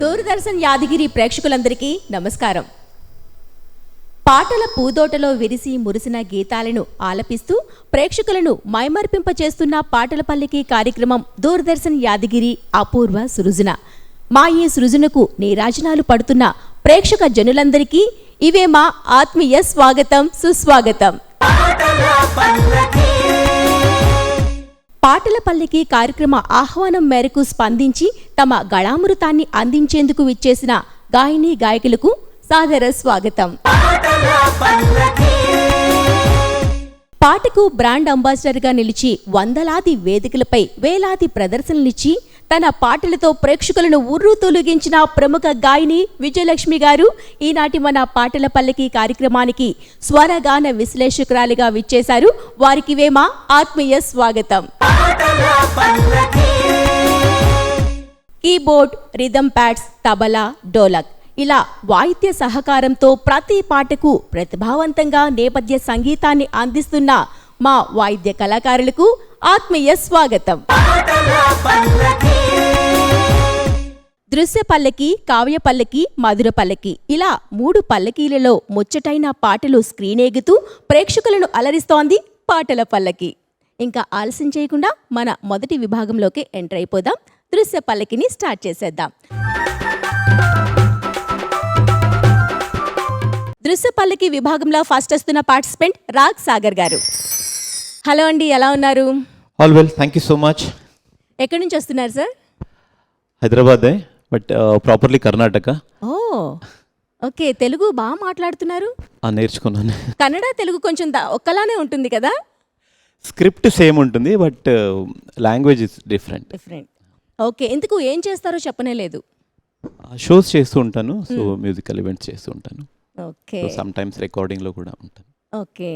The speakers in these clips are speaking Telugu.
దూరదర్శన్ యాదగిరి ప్రేక్షకులందరికీ నమస్కారం. పాటల పూదోటలో విరిసి మురిసిన గీతాలను ఆలపిస్తూ ప్రేక్షకులను మైమర్పింపచేస్తున్న పాటల పల్లకి కార్యక్రమం దూరదర్శన్ యాదగిరి అపూర్వ సృజన. మా ఈ సృజనకు నీరాజనాలు పడుతున్న ప్రేక్షక జనులందరికీ ఇవే మా ఆత్మీయ స్వాగతం, సుస్వాగతం. పాటల పల్లకి కార్యక్రమ ఆహ్వానం మేరకు స్పందించి తమ గళామృతాన్ని అందించేందుకు విచ్చేసిన గాయని గాయకులకు సాదర స్వాగతం. పాటకు బ్రాండ్ అంబాసిడర్గా నిలిచి వందలాది వేదికలపై వేలాది ప్రదర్శనలిచ్చి తన పాటలతో ప్రేక్షకులను ఉర్రూ తొలగించిన ప్రముఖ గాయని విజయలక్ష్మి గారు ఈనాటి మన పాటల పల్లకి కార్యక్రమానికి స్వరగాన విశ్లేషకురాలిగా విచ్చేశారు. వారికి మా ఆత్మీయ స్వాగతం. Keyboard, rhythm pads, tabla, dholak ఇలా వాయిద్య సహకారంతో ప్రతి పాటకు ప్రతిభావంతంగా నేపథ్య సంగీతాన్ని అందిస్తున్న మా వాయిద్య కళాకారులకు ఆత్మీయ స్వాగతం. దృశ్య పల్లకి, కావ్య పల్లకి, మధుర పల్లకి ఇలా 3 పల్లకీలలో ముచ్చటైన పాటలు స్క్రీనేగుతూ ప్రేక్షకులను అలరిస్తోంది పాటల పల్లకి. ఇంకా ఆలస్యం చేయకుండా మన మొదటి విభాగంలోకి ఎంటర్ అయిపోదాం. దృశ్య పల్లకిని స్టార్ట్ చేసేద్దాం. దృశ్య పల్లకి విభాగంలో ఫస్ట్ వస్తున్న పార్టిసిపెంట్ రాగ్ సాగర్ గారు. హలో అండి, ఎలా ఉన్నారు? All well, thank you so much. ఎక్కడి నుంచి వస్తున్నారు సార్? హైదరాబాదే, but properly Karnataka. Oh okay, Telugu బాగా మాట్లాడుతున్నారు. నేర్చుకున్నాను. కన్నడ తెలుగు కొంచెం ఒక్కలానే ఉంటుంది కదా? స్క్రిప్ట్ సేమ్ ఉంటుంది, but language is different. Okay, ఎందుకు ఏం చేస్తారో చెప్పనే లేదు. షోస్ చేస్తూ ఉంటాను, సో మ్యూజికల్ ఈవెంట్స్ చేస్తూ ఉంటాను. ఓకే, సమ్ టైమ్స్ రికార్డింగ్లో కూడా ఉంటాను. ఓకే,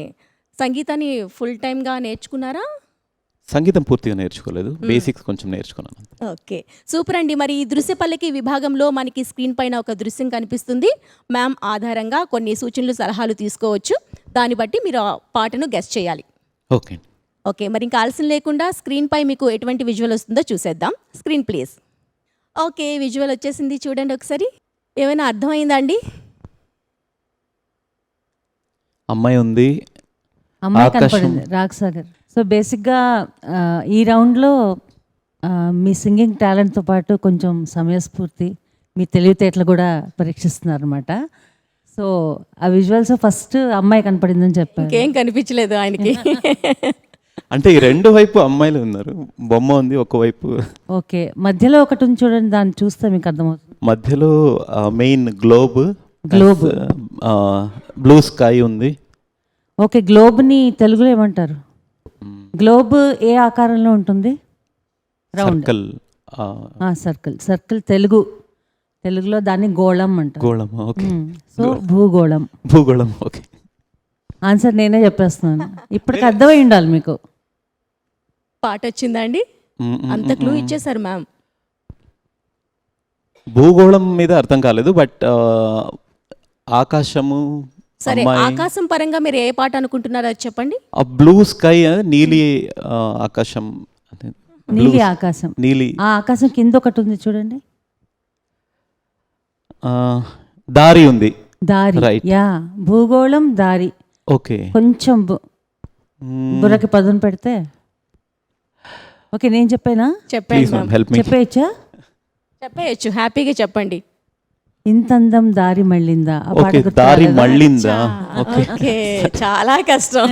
సంగీతాన్ని ఫుల్ టైమ్గా నేర్చుకున్నారా? సంగీతం పూర్తిగా నేర్చుకోలేదు, బేసిక్స్ కొంచెం నేర్చుకున్నాను. ఓకే, సూపర్ అండి. మరి ఈ దృశ్య పల్లకి విభాగంలో మనకి స్క్రీన్ పైన ఒక దృశ్యం కనిపిస్తుంది. మ్యామ్ ఆధారంగా కొన్ని సూచనలు, సలహాలు తీసుకోవచ్చు. దాన్ని బట్టి మీరు ఆ పాటను గెస్ చేయాలి. ఓకే ఓకే, మరి ఇంకా ఆలస్యం లేకుండా స్క్రీన్ పై మీకు ఎటువంటి విజువల్ వస్తుందో చూసేద్దాం. Screen please. ఓకే, విజువల్ వచ్చేసింది, చూడండి ఒకసారి. ఏమైనా అర్థమైందా అండి? అమ్మాయి ఉంది, అమ్మాయి కనపడింది, రాగ్ సాగర్. సో బేసిక్గా ఈ రౌండ్లో మీ సింగింగ్ టాలెంట్తో పాటు కొంచెం సమయస్ఫూర్తి, మీ తెలివితేటలు కూడా పరీక్షిస్తున్నారు అనమాట. సో ఆ విజువల్స్ ఫస్ట్ అమ్మాయి కనపడిందని చెప్పారు. ఇంకేం కనిపించలేదు ఆయనకి. అంటే ఈ రెండు వైపు అమ్మాయిలు ఉన్నారు, బొమ్మ ఉంది ఒకవైపు. ఓకే, మధ్యలో ఒకటి ఉంది చూడండి, దాన్ని చూస్తే మీకు అర్థమవుతుంది. మధ్యలో మెయిన్ గ్లోబ్ బ్లూ స్కై ఉంది. ఓకే, గ్లోబ్ని తెలుగులో ఏమంటారు? గ్లోబ్ ఏ ఆకారంలో ఉంటుంది? Round, circle. సర్కిల్ తెలుగులో దాన్ని గోళం అంటారు. గోళం, ఓకే. సో భూగోళం. ఓకే. ఆన్సర్ నేనే చెప్పేస్తున్నాను, ఇప్పటికి అర్థమై ఉండాలి మీకు. పాట వచ్చిందా అండి? అంత క్లూ ఇచ్చేసారు మ్యామ్. భూగోళం మీద అర్థం కాలేదు, బట్ ఆకాశము. సరే, ఆకాశం పరంగా మీరు ఏ పాట అనుకుంటున్నారో అది చెప్పండి. బ్లూ స్కై, నీలి ఆకాశం. నీలి ఆకాశం. నీలి ఆ ఆకాశం కింద ఒకటి ఉంది చూడండి, దారి ఉంది. దారి, యా, భూగోళం, దారి. ఓకే, కొంచెం బుర్రకి పదును పెడితే. ఓకే, నేను చెప్పానా? చెప్పేయచ్చా? చెప్పేయచ్చు, హ్యాపీగా చెప్పండి. ఇంతందం దారి మళ్ళిందా. దారి మళ్ళిందా? ఓకే, చాలా కష్టం.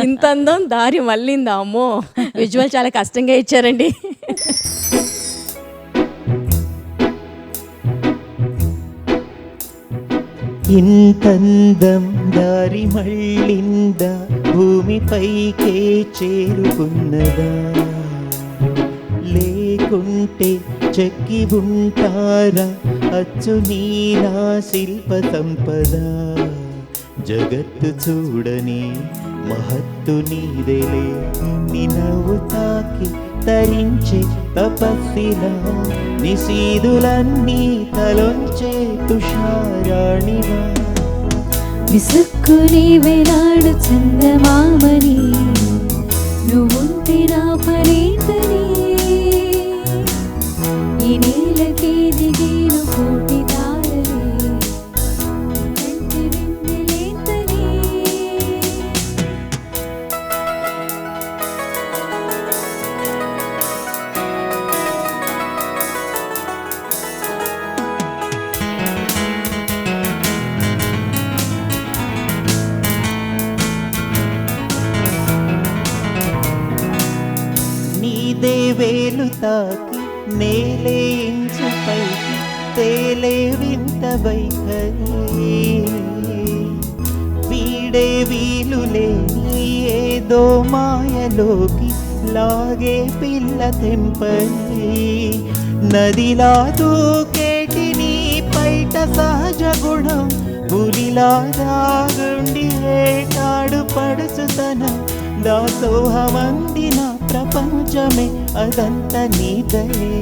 ఇంతందం దారి మళ్ళిందా. అమ్మో, విజువల్ చాలా కష్టంగా ఇచ్చారండి. ఇంతందం దారి మళ్ళిందా, భూమిపైకే చేరుకున్నదా, లేకుంటే చెక్కి ఉంటారా అచ్చు నీలా శిల్ప సంపద, జగత్తు చూడని మహత్తు నీదేలే, నినవు తాకి తరించే తపస్సిలా, నిశీదులన్నీ తలొంచే తుషారాణివా, విసుక్కుని వేలాడు చందమామని, నువ్వుంటే నా పరీతని, ఈ నేలకే దిగేను కోటి తారలే కంటి వెన్నెలేతనే నీదే వేలు తాకి నేలే ఇంచు పైకి తేలే వింత వైఖరి వీడే వీలు లేని ఏదో మాయలోకి లాగే పిల్ల తెంపరి నదిలా దూకేటి నీ పైట సహజ గుణం పులిలా దాగుండి వేటాడు పడుచుతనం దాసోహమందిన ప్రపంచమే అదంత నీదయే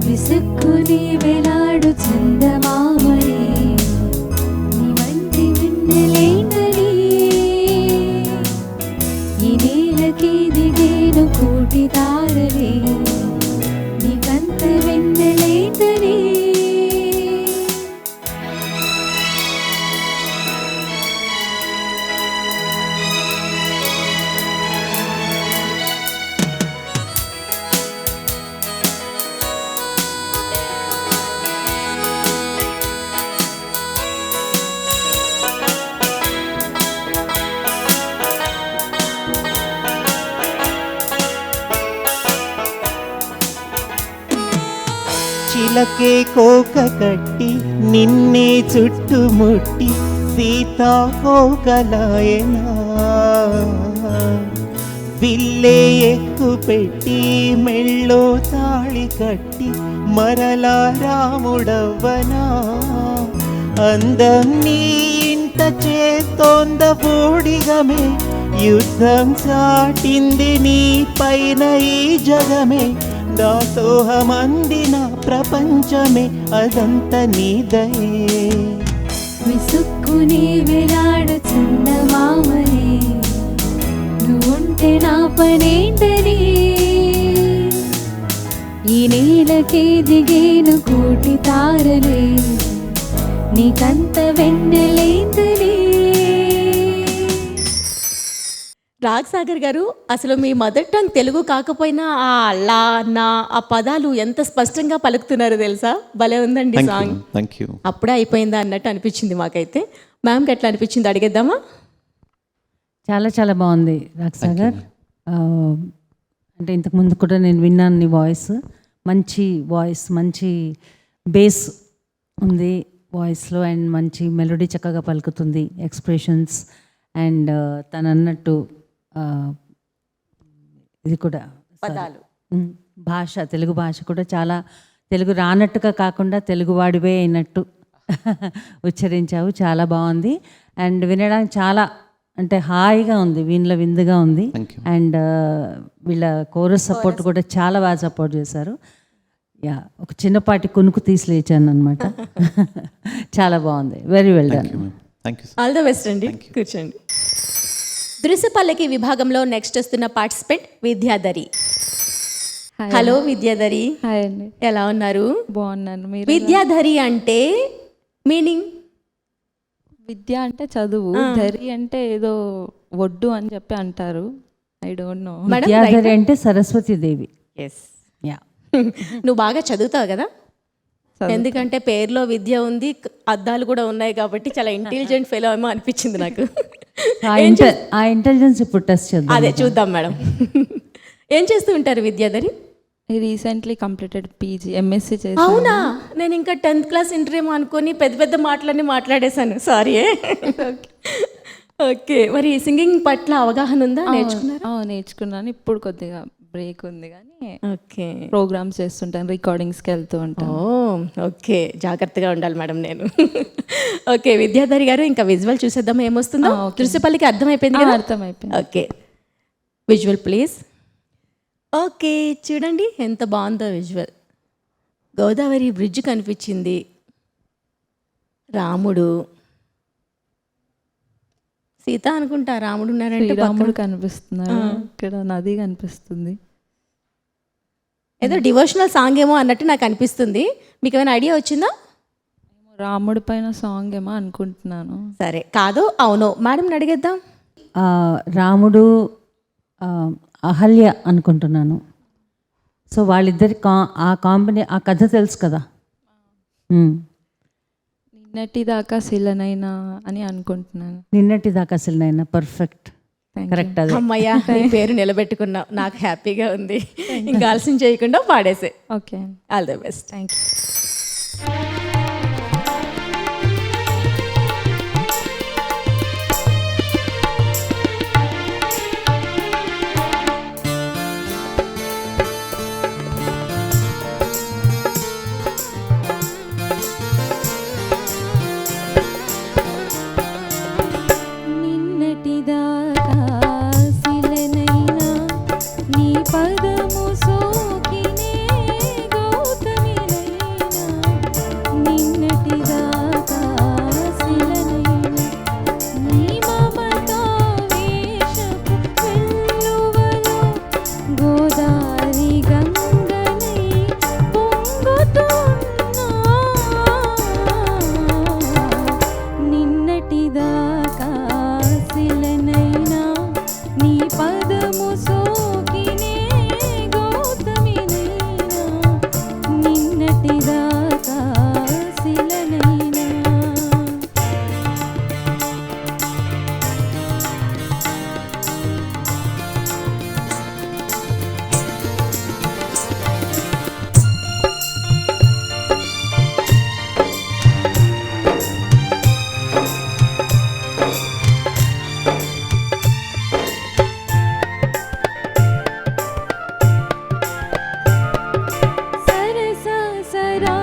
విసుక్కుని వేలాడు చందమామనే నీ వంటి వెన్నెలేనని ఈ నేలకి దిగేను కోటి తారలే నీకంత వెన్నెలేనని చిలకే కోక కట్టి నిన్నే చుట్టుముట్టి సీతాకోకలాయనా విల్లే ఎక్కు పెట్టి మెళ్ళో తాళి కట్టి మరలా రాముడవ్వనా అందం నీ ఇంట చేస్తోంద బూడిగమే యుద్ధం చాటింది నీ పైన ఈ జగమే దాసోహమందిన ప్రపంచమే అదంత నీదయే విసుక్కుని వేలాడు చందమామనే నువ్వుంటే నా పనేంటని ఈ నేలకే దిగేను కోటి తారలే నీకంత వెన్నెలేందని రాగ్ సాగర్ గారు, అసలు మీ మదర్ టంగ్ తెలుగు కాకపోయినా ఆ లా నా ఆ పదాలు ఎంత స్పష్టంగా పలుకుతున్నారో తెలుసా? భలే ఉందండి సాంగ్. Thank you. అప్పుడే అయిపోయిందా అన్నట్టు అనిపించింది మాకైతే. మ్యామ్కి ఎట్లా అనిపించింది అడిగేద్దామా? చాలా చాలా బాగుంది రాగ్ సాగర్. అంటే ఇంతకు ముందు కూడా నేను విన్నాను నీ వాయిస్. మంచి వాయిస్, మంచి బేస్ ఉంది వాయిస్లో, అండ్ మంచి మెలోడీ చక్కగా పలుకుతుంది, ఎక్స్ప్రెషన్స్, అండ్ తను అన్నట్టు ఇది కూడా పదాలు, భాష, తెలుగు భాష కూడా చాలా తెలుగు రానట్టుగా కాకుండా తెలుగువాడివే అయినట్టు ఉచ్చరించావు. చాలా బాగుంది అండ్ వినడానికి చాలా అంటే హాయిగా ఉంది, వీళ్ళ విందుగా ఉంది. అండ్ వీళ్ళ కోరస్ సపోర్ట్ కూడా చాలా బాగా సపోర్ట్ చేశారు. యా, ఒక చిన్నపాటి కునుకు తీసి లేచాను అనమాట. చాలా బాగుంది, very well done. All the best అండి. కూర్చోండి. దృశ్యపల్లకి విభాగంలో నెక్స్ట్ వస్తున్న participant Vidyadhari. Hello Vidyadhari. Hi అండి. ఎలా ఉన్నారు? బాగున్నాను. మీరు? విద్యాధరి అంటే మీనింగ్? విద్య అంటే చదువు, ధరి అంటే ఏదో ఒడ్డు అని చెప్పి అంటారు. I don't know. విద్యాధరి అంటే సరస్వతి దేవి. ఎస్. యా. నువ్వు బాగా చదువుతావు కదా, ఎందుకంటే పేరులో విద్య ఉంది, అద్దాలు కూడా ఉన్నాయి కాబట్టి చాలా ఇంటెలిజెంట్ ఫెలో ఏమో అనిపించింది నాకు. ఆ ఇంటెలిజెన్స్ ఇప్పుడు టెస్ట్ చేద్దాం. అదే చూద్దాం మేడం. ఏం చేస్తూ ఉంటారు Vidyadhari? Recently completed PG, MSc చేసి. అవునా? నేను ఇంకా 10th క్లాస్ ఇంటర్ ఏమో అనుకొని పెద్ద పెద్ద మాటలన్నీ మాట్లాడేశాను, సారీ. ఓకే, మరి సింగింగ్ పట్ల అవగాహన ఉందా? నేర్చుకున్నారా? నేర్చుకున్నాను. ఇప్పుడు కొద్దిగా బ్రేక్ ఉంది కానీ ఓకే, ప్రోగ్రామ్స్ చేస్తుంటాను, రికార్డింగ్స్కి వెళ్తూ ఉంటాను. ఓకే, జాగ్రత్తగా ఉండాలి మేడం నేను. ఓకే విద్యాధరి గారు, ఇంకా విజువల్ చూసేద్దాం ఏమొస్తుందో. దృశ్యపల్లికి అర్థమైపోయింది కదా? అర్థమైపోయింది. Okay, visual please. ఓకే, చూడండి ఎంత బాగుందో విజువల్. గోదావరి బ్రిడ్జ్ కనిపించింది, రాముడు, సీత అనుకుంటా, రాముడు ఉన్నారంటే రాముడు కనిపిస్తున్నాడు, ఇక్కడ నది కనిపిస్తుంది. ఏదో డివోషనల్ సాంగ్ ఏమో అన్నట్టు నాకు అనిపిస్తుంది. మీకు ఏమైనా ఐడియా వచ్చిందా? రాముడి పైన సాంగ్ ఏమో అనుకుంటున్నాను. సరే, కాదు అవును మేడంని అడిగేద్దాం. రాముడు అహల్య అనుకుంటున్నాను. సో వాళ్ళిద్దరి ఆ కథ తెలుసు కదా. నిన్నటి దాకా శిలనైనా అని అనుకుంటున్నాను. నిన్నటి దాకా అసలు పర్ఫెక్ట్, కరెక్ట్. అదే అమ్మయ్య, నీ పేరు నిలబెట్టుకున్నావు, నాకు హ్యాపీగా ఉంది. ఇంకా ఆలస్యం చేయకుండా పాడేసే. Okay, all the best. Thank you. నిన్నటిదాకా శిలనైనా నీ పదము సోకినే గౌతమినైనా. నిన్నటిదాకా శిలనైనా నీ మమతా వేషపు వెల్లువలో గోదారి గంగనై పొంగుతున్నా. నిన్నటిదాకా శిలనైనా నీ పదము సోకినే గౌతమినైనా. నిన్నటిదాకా శిలనైనా. సరస సరా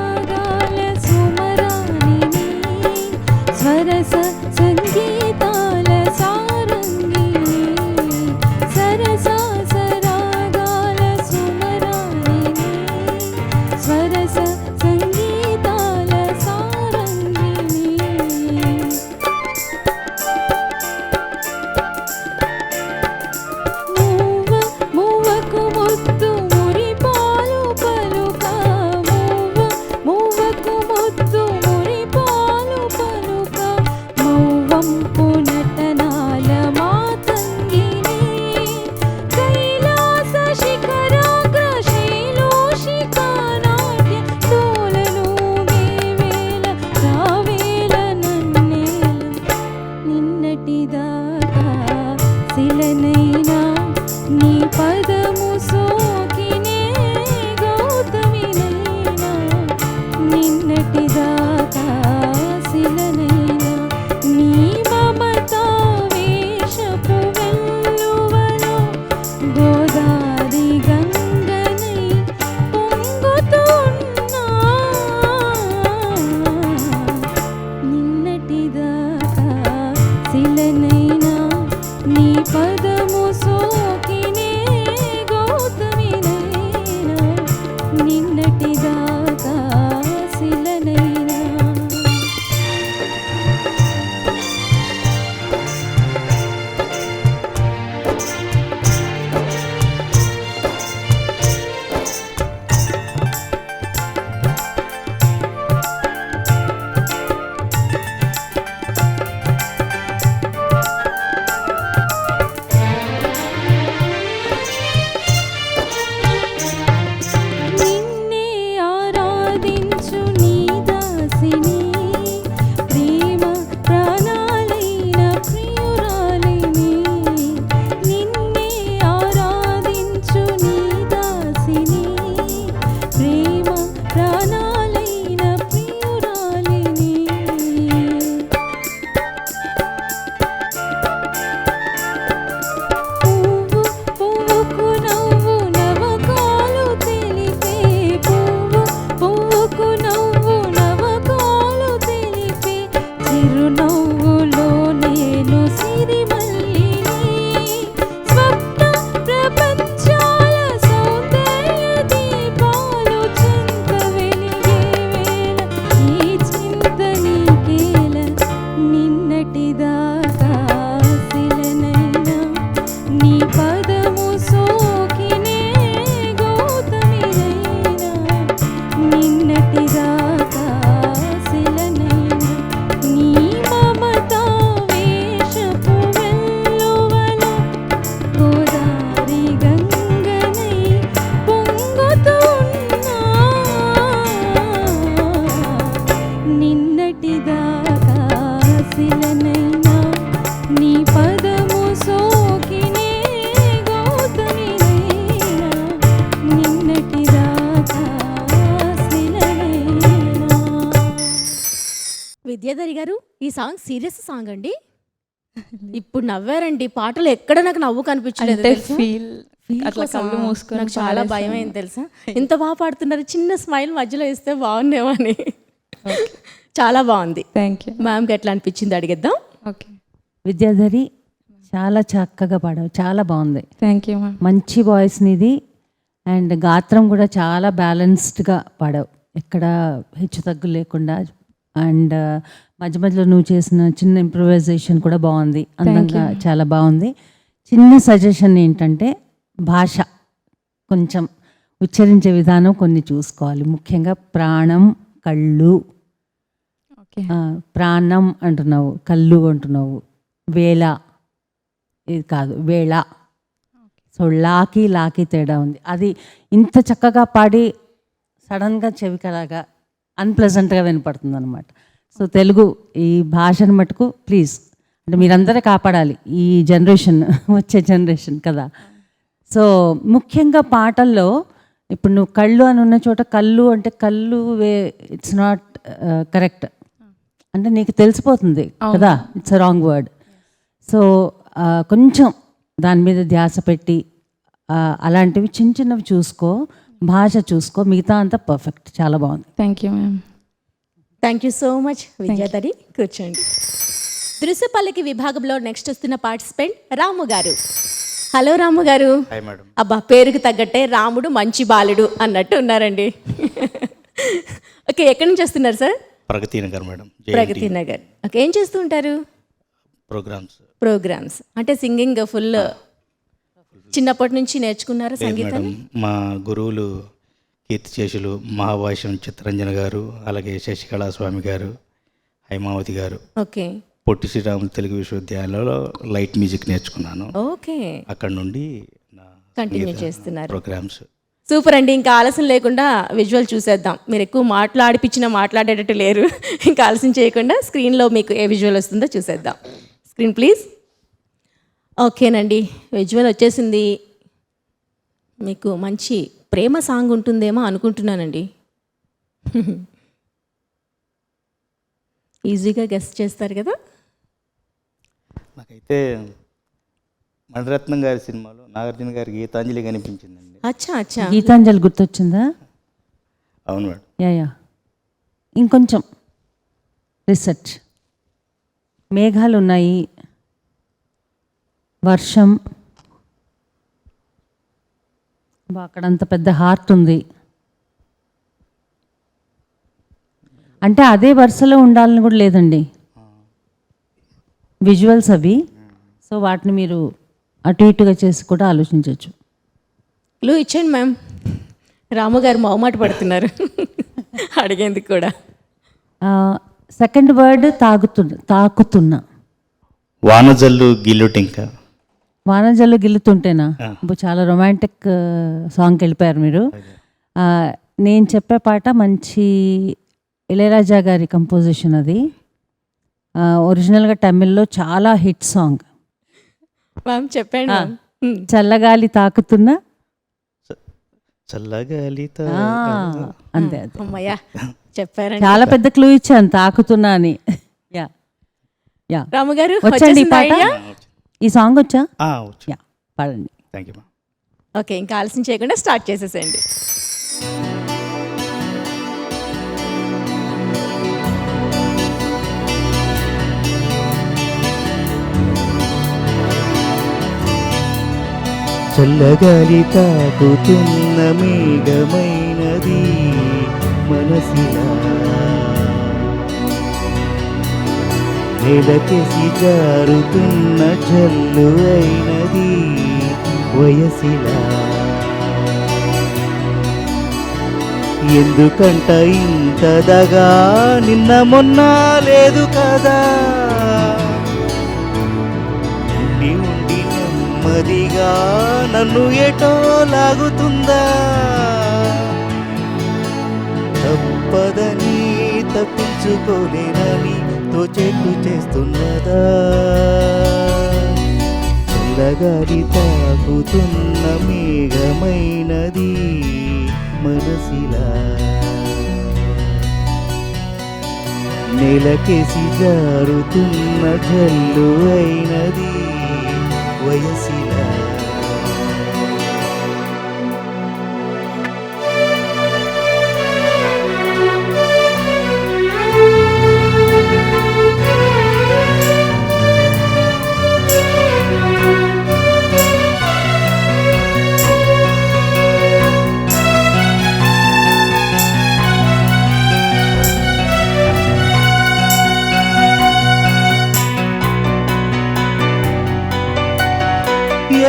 విద్యాధరి గారు, ఈ సాంగ్ సీరియస్ సాంగ్ అండి. ఇప్పుడు నవ్వారండి, పాటలు ఎక్కడ నాకు నవ్వు కనిపించలేదు అంటే తెలుసా? ఫీల్ Feel అట్లా కోసం కళ్ళు మూసుకొని నాకు చాలా పాడేసాను. భయం అయింది తెలుసా. ఇంత బాగా పాడుతున్నారు, చిన్న స్మైల్ మధ్యలో ఇస్తే బాగుండేమో అని. చాలా బాగుంది. Thank you. మ్యామ్కి ఎట్లా అనిపించింది అడిగేద్దాం. ఓకే, విద్యాధరి చాలా చక్కగా పాడావు, చాలా బాగుంది. Thank you ma'am. మంచి వాయిస్ నీది అండ్ గాత్రం కూడా చాలా బ్యాలెన్స్డ్గా పాడావు, ఎక్కడ హెచ్చు తగ్గు లేకుండా. అండ్ మధ్య మధ్యలో నువ్వు చేసిన చిన్న ఇంప్రూవైజేషన్ కూడా బాగుంది, అందంగా చాలా బాగుంది. చిన్న సజెషన్ ఏంటంటే భాష కొంచెం ఉచ్చరించే విధానం కొన్ని చూసుకోవాలి, ముఖ్యంగా ప్రాణం, కళ్ళు, ఓకే, ప్రాణం అంటున్నావు, కళ్ళు అంటున్నావు, వేళ ఇది కాదు వేళ. సో లాకి తేడా ఉంది. అది ఇంత చక్కగా పాడి సడన్గా చెవికలాగా అన్ప్లెజెంట్గా వినపడుతుంది అనమాట. సో తెలుగు ఈ భాషను మటుకు ప్లీజ్, అంటే మీరందరూ కాపాడాలి ఈ జనరేషన్, వచ్చే జనరేషన్ కదా. సో ముఖ్యంగా పాటల్లో ఇప్పుడు నువ్వు కళ్ళు అని ఉన్న చోట కళ్ళు అంటే కళ్ళు ఇట్స్ నాట్ కరెక్ట్, అంటే నీకు తెలిసిపోతుంది కదా, it's a wrong word. So కొంచెం దాని మీద ధ్యాస పెట్టి అలాంటివి చిన్న చిన్నవి చూసుకో, భాష చూసుకో, మిగతా అంతా పర్ఫెక్ట్, చాలా బాగుంది. Thank you ma'am. Thank you so much Vidyadhari. కూర్చోండి. దృశ్యపల్లకి విభాగంలో నెక్స్ట్ వస్తున్న పార్టిసిపెంట్ రాము గారు. హలో రాము గారు. Hi madam. అబ్బా, పేరుకు తగ్గట్టే రాముడు మంచి బాలుడు అన్నట్టు ఉన్నారండి. ఓకే, ఎక్కడి నుంచి వస్తున్నారు sir? Pragathi Nagar madam. Pragathi Nagar. Okay, ఏం చేస్తూ ఉంటారు? ప్రోగ్రామ్స్ అంటే సింగింగ్ ఫుల్ చిన్నప్పటి నుంచి నేర్చుకున్నారా సంగీతాన్ని? మా గురువులు కీర్తిశేషులు మహాభాష్యం చిత్తరంజన్ గారు, అలాగే శశికళా స్వామి గారు, హైమావతి గారు. ఓకే. పొట్టి శ్రీరాములు తెలుగు విశ్వవిద్యాలయంలో లైట్ మ్యూజిక్ నేర్చుకున్నాను. ఓకే, అక్కడ నుండి కంటిన్యూ చేస్తున్నారు. ప్రోగ్రామ్స్. సూపర్ అండి. ఇంకా ఆలస్యం లేకుండా విజువల్ చూసేద్దాం. మీరు ఎక్కువ మాట్లాడేటట్టు లేరు. ఇంకా ఆలస్యం చేయకుండా స్క్రీన్లో మీకు ఏ విజువల్ వస్తుందో చూసేద్దాం. Screen please. ఓకేనండి, విజువల్ వచ్చేసింది. మీకు మంచి ప్రేమ సాంగ్ ఉంటుందేమో అనుకుంటున్నానండి. ఈజీగా గెస్ట్ చేస్తారు కదా. నాకైతే మణిరత్నం గారి సినిమాలో నాగార్జున గారి గీతాంజలి కనిపించిందండి. అచ్చా. గీతాంజలి గుర్తొచ్చిందా? అవును మేడం. యా ఇంకొంచెం రీసెర్చ్. మేఘాలు ఉన్నాయి, వర్షం, అక్కడంత పెద్ద హార్ట్ ఉంది, అంటే అదే వరుసలో ఉండాలని కూడా లేదండి విజువల్స్ అవి. సో వాటిని మీరు అటు ఇటుగా చేసి కూడా ఆలోచించవచ్చు. క్లూ ఇచ్చేయండి మ్యామ్. రాము గారు మొహమాట పడుతున్నారు అడిగేందుకు కూడా. సెకండ్ వర్డ్ తాకుతున్నా. వానజల్లు గిల్లుటింక. వానజల్లు గిల్లుతుంటేనా? చాలా రొమాంటిక్ సాంగ్కి వెళ్ళిపోయారు మీరు. నేను చెప్పే పాట మంచి ఇళయరాజా గారి కంపోజిషన్. అది ఒరిజినల్గా తమిళ్లో చాలా హిట్ సాంగ్. మ్యామ్ చెప్పండి. చల్లగాలి తాకుతున్నా. చల్లగాలి అంతే, అదే. అమ్మయ్యా, చెప్పారండి. చాలా పెద్ద క్లూ ఇచ్చాను, తాకుతున్నా అని. యా రాము గారు వచ్చండి పాట. ఈ సాంగ్ వచ్చా? వచ్చు. పాడండి. Thank you. ఓకే, ఇంకా ఆలస్యం చేయకుండా స్టార్ట్ చేసేసేయండి. చల్లగాలి తాకుతున్న మేఘమైనది మనసిలా, నెలకేసి జారుతున్న జల్లు అయినది వయసిలా. ఎందుకంట ఇంతదగా, నిన్న మొన్న లేదు కదా, ఉండి ఉండి నెమ్మదిగా నన్ను ఎటో లాగుతుందా, తప్పదని తప్పించుకోలేనని తోచేట్టు చేస్తున్నదా, చల్లగాలి తాకుతున్న మేఘమైనది మనసిలా. నెలకేసి జారుతున్న జల్లు అయినది వయసిలా.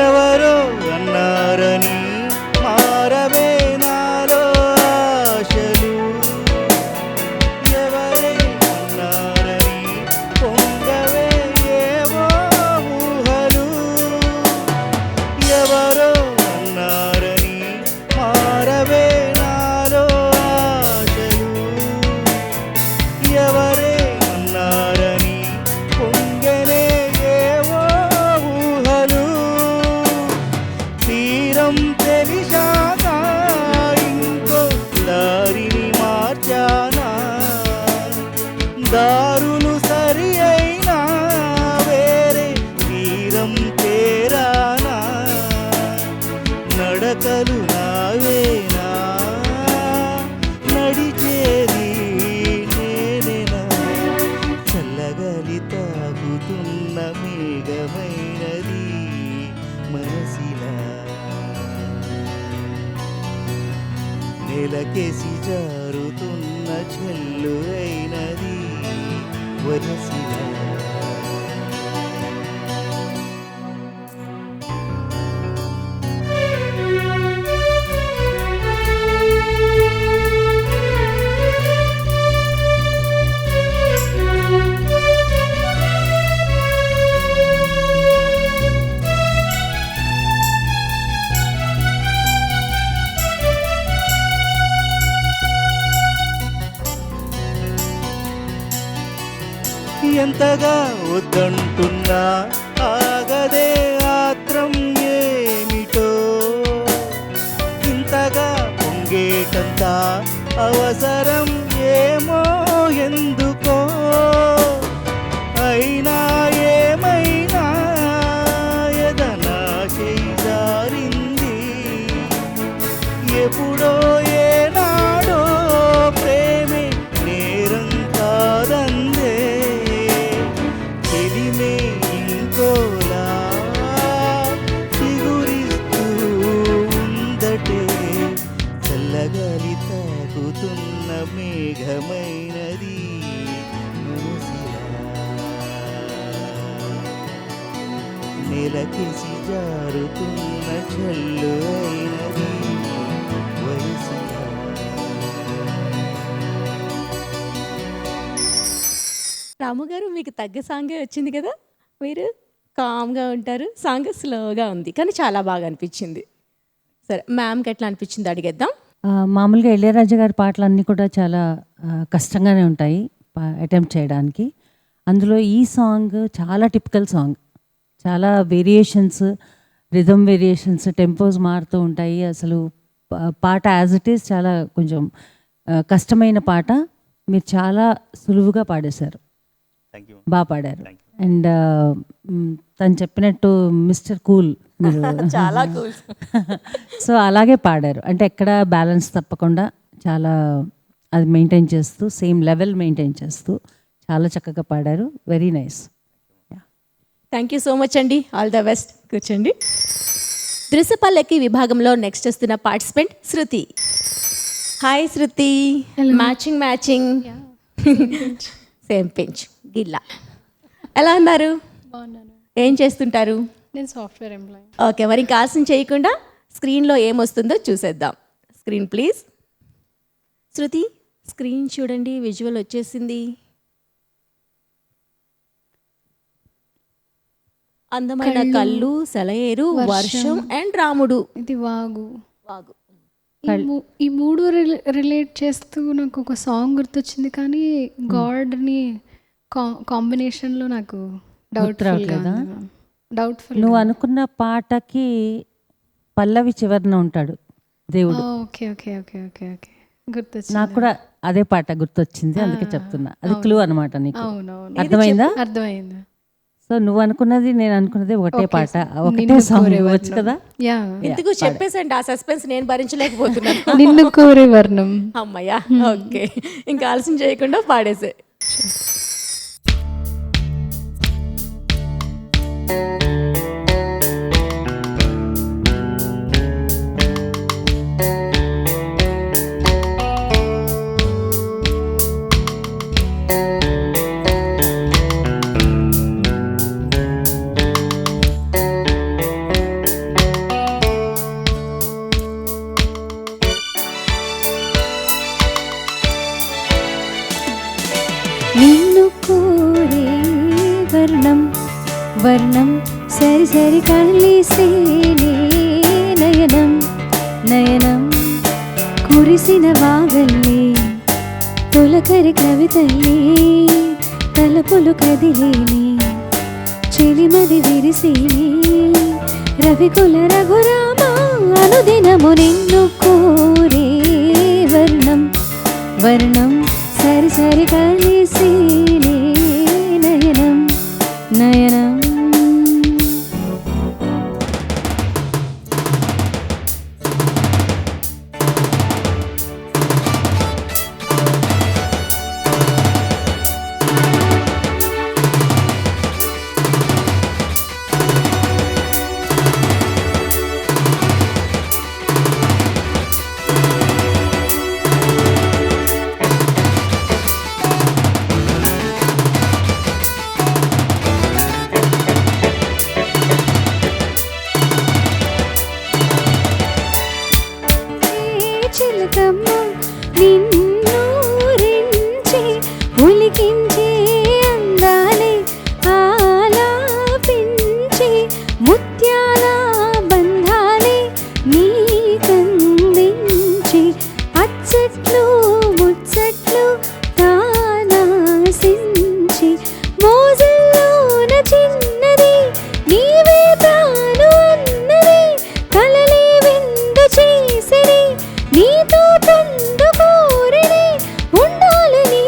ఎవరో అన్నారని మారవే నాలో ఆశలు, ఎవరే అన్నారని పొంగవే ఏవో ఊహలు, ఎవరో అన్నారని మారవే నాలో ఆశలు, ఎవరే అన్నారని పొంగనే ఏవో ఊహలు. తీరం తెలిసాక ఇంకో దారిని మార్చానా, దారులు సరి అయినా వేరే తీరం చేరానా, నడకలు నావేనా నడిచేది నేనేనా, చల్లగాలి తాగుతున్న మేఘమైనది మనసిలా. నెలకేసి జారుతున్న జల్లు అయినది వయసిలా. ఎంతగా వద్దంటున్నా ఆగదే ఆత్రం ఏమిటో, ఇంతగా పొంగేటంత అవసరం ఏమో ఎందుకో, అయినా ఏమైనా ఎదనా చేయి జారింది, ఎప్పుడో ఏనాడో ప్రేమే నేరం కాదందే, చెలిమే ఇంకోలా చిగురిస్తూ ఉందటే, చల్లగాలి తాగుతున్న మేఘమైనది మనసిలా. నెలకేసి జారుతున్న జల్లు అయినది వయసిలా. రాము గారు మీకు తగ్గ సాంగే వచ్చింది కదా, మీరు కామ్గా ఉంటారు, సాంగ్ స్లోగా ఉంది కానీ చాలా బాగా అనిపించింది. సరే మ్యామ్కి ఎట్లా అనిపించింది అడిగేద్దాం. మామూలుగా ఇళయరాజా గారి పాటలన్నీ కూడా చాలా కష్టంగానే ఉంటాయి అటెంప్ట్ చేయడానికి. అందులో ఈ సాంగ్ చాలా టిపికల్ సాంగ్, చాలా వేరియేషన్స్, రిథమ్ వేరియేషన్స్, టెంపోస్ మారుతూ ఉంటాయి. అసలు పాట యాజ్ ఇట్ ఈస్ చాలా కొంచెం కష్టమైన పాట, మీరు చాలా సులువుగా పాడేశారు, థ్యాంక్ యూ. బాగా పాడారు. Thank అండ్ తను చెప్పినట్టు మిస్టర్ కూల్ మీరు చాలా కూల్. సో అలాగే పాడారు, అంటే ఎక్కడ బ్యాలెన్స్ తప్పకుండా చాలా అది మెయింటైన్ చేస్తూ, సేమ్ లెవెల్ మెయింటైన్ చేస్తూ చాలా చక్కగా పాడారు. Very nice. Thank you so much అండి, ఆల్ ద బెస్ట్. కూర్చోండి. దృశ్యపల్లకి విభాగంలో నెక్స్ట్ వస్తున్న participant Shruti. Hi Shruti. Matching same pinch గిల్లా. ఎలా ఉన్నారు? బాగున్నాను. ఏం చేస్తుంటారు? నేను సాఫ్ట్వేర్ ఎంప్లాయీ. ఓకే, మరి ఇంకా ఆలస్యం చేయకుండా స్క్రీన్లో ఏమొస్తుందో చూసేద్దాం. Screen please. శృతి స్క్రీన్ చూడండి, విజువల్ వచ్చేసింది. అందమైన కళ్ళు, సెలయేరు, వర్షం అండ్ రాముడు. ఇది వాగు. వాగు. ఈ మూడు రిలేట్ చేస్తూ నాకు ఒక సాంగ్ గుర్తొచ్చింది, కానీ గాడ్ని కాంబినేషన్లో నాకు డౌట్ఫుల్. నువ్వు అనుకున్న పాటకి పల్లవి చివరన ఉంటాడు దేవుడు. Okay okay okay okay okay. గుర్తొచ్చింది. నాకు కూడా అదే పాట గుర్తొచ్చింది, అందుకే చెప్తున్నా. అది క్లూ అనమాట నీకు. అవునవును, అర్థమైందా? అర్థమైంది. సో నువ్వు అనుకున్నది నేను అనుకున్నది ఒకటే పాట, ఒకటే నిన్ను సాంగ్ కోరే ఇవ్వచ్చు వర్ణం. కదా. యా, ఎందుకు చెప్పేసండి, ఆ సస్పెన్స్ నేను భరించలేకపోతున్నాను. నిన్ను కోరే వర్ణం. అమ్మయ్యా, ఓకే, ఇంకా ఆలస్యం చేయకుండా పాడేసే. నిన్ను కోరే వర్ణం వర్ణం సరి సరి కలిసేనే నయనం నయనం కురిసిన వాగల్లే తొలకరి కవితల్లే తలపులు కదిలేనే చెలిమది విరిసేనే రవికుల రఘురామ అనుదినము నిన్ను కోరే వర్ణం వర్ణం సరి సరి కలిసేనే నయనం నయనం. చిలకమ్మ నిన్నూరించి ఉలికించే అందాలే ఆలాపించి ముత్యాల బంధాలే నీకందించి అచ్చట్లు ముచ్చట్లు తానాసించి మోజల్లోన చిన్నది నీవే తాను అన్నది కలలే విందు చేసిని నీతో తండు కోరిని ఉండాలని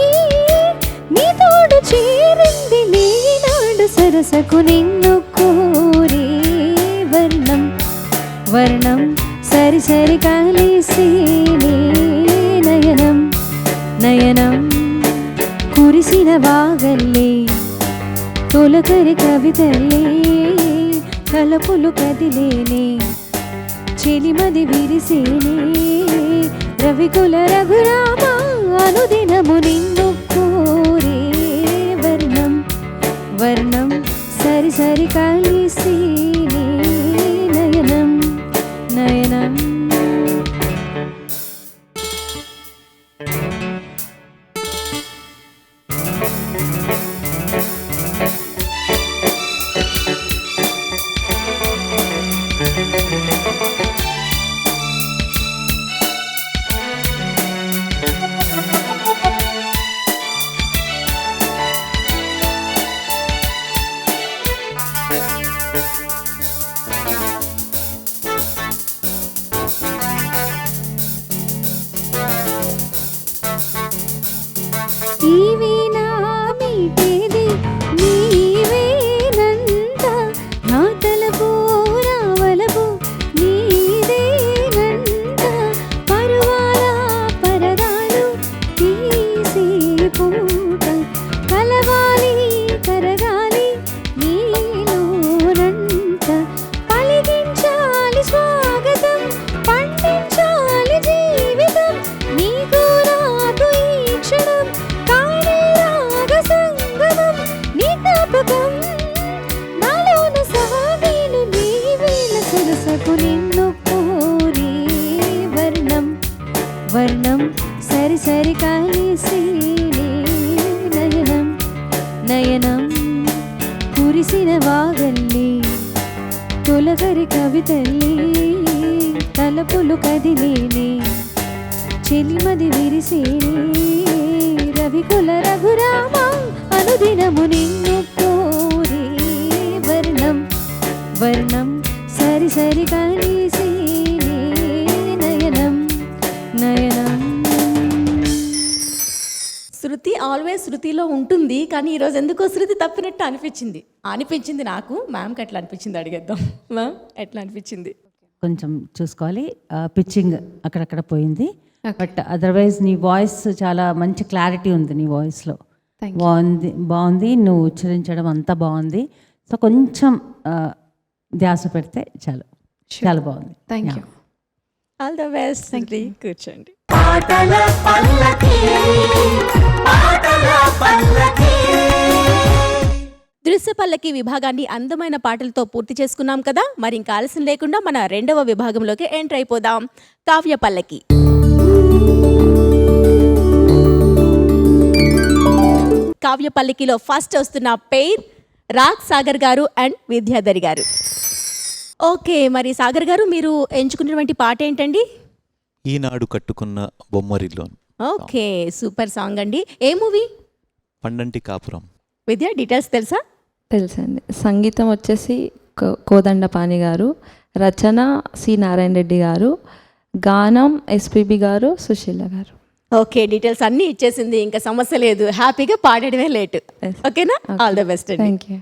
నీ తోడు చేరింది నీనాడు సరసకు నిన్ను కోరే వర్ణం వర్ణం సరి సరి కలిసేనే నయనం నయనం కురిసిన వాగల్లే తొలకరి కవితల్లే తలపులు కదిలేనే చెలిమది విరిసేనే రవికుల రఘురామ అనుదినము నిన్ను కోరే వర్ణం వర్ణం సరి సరి కలిసేనే నయనం నయనం. ఈవి నా మీటేది నీవేనంట నా తలపు రావలపు నీదేనంట పరువాల పరదాలు తీసే పూట కలవాలి కరగాలి నీలోనంట పలికించాలి స్వాగతం పండించాలి జీవితం నీకు నాకు ఈ క్షణం కాని రాగ సంగమం నీ జ్ఞాపకం నాలోన సాగేను నీ వేళ సరసకు నిన్ను కోరే వర్ణం వర్ణం సరి సరి కలిసేనే నయనం నయనం కురిసిన వాగల్లే తొలగరి కవితల్లే తలపులు కదిలేనే చెలిమది విరిసేనే రవికుల రఘురామ అనుదినము నిన్ను కోరే వర్ణం వర్ణం సరి సరి కలిసేనే నయనం నయనం. శృతి ఆల్వేస్ శృతిలో ఉంటుంది, కానీ ఈరోజు ఎందుకో శృతి తప్పినట్టు అనిపించింది నాకు. మ్యామ్కి ఎట్లా అనిపించింది అడిగేద్దాం. మ్యామ్ ఎట్లా అనిపించింది? కొంచెం చూసుకోవాలి, పిచ్చింగ్ అక్కడక్కడ పోయింది, బట్ అదర్వైజ్ నీ వాయిస్ చాలా మంచి క్లారిటీ ఉంది నీ వాయిస్లో. బాగుంది, నువ్వు ఉచ్చరించడం అంతా బాగుంది. సో కొంచెం ధ్యాస పెడితే చాలు, చాలా బాగుంది. Thank you. All the best. కూర్చోండి. దృశ్య పల్లకి విభాగాన్ని అందమైన పాటలతో పూర్తి చేసుకున్నాం కదా. మరి ఇంకా ఆలస్యం లేకుండా మన రెండవ విభాగంలోకి ఎంటర్ అయిపోదాం. కావ్య పల్లకి. కావ్య పల్లకిలో ఫస్ట్ వస్తున్న పేర్ రాగ్ సాగర్ గారు అండ్ విద్యాధరి గారు. ఓకే, మరి సాగర్ గారు మీరు ఎంచుకున్నటువంటి పాట ఏంటండి? ఈనాడు కట్టుకున్న బొమ్మరిలో. ఓకే, సూపర్ సాంగ్ అండి. ఏ మూవీ? పండంటి కాపురం. విద్య, డీటెయిల్స్ తెలుసా? తెలుసండి. సంగీతం వచ్చేసి కోదండపాణి గారు, రచన సి నారాయణ రెడ్డి గారు, గానం ఎస్పీబి గారు, సుశీల గారు. ఓకే, డీటెయిల్స్ అన్నీ ఇచ్చేసింది, ఇంకా సమస్య లేదు. హ్యాపీగా పాడడమే లేట్. ఓకేనా? ఆల్ ద బెస్ట్ అండి. Thank you.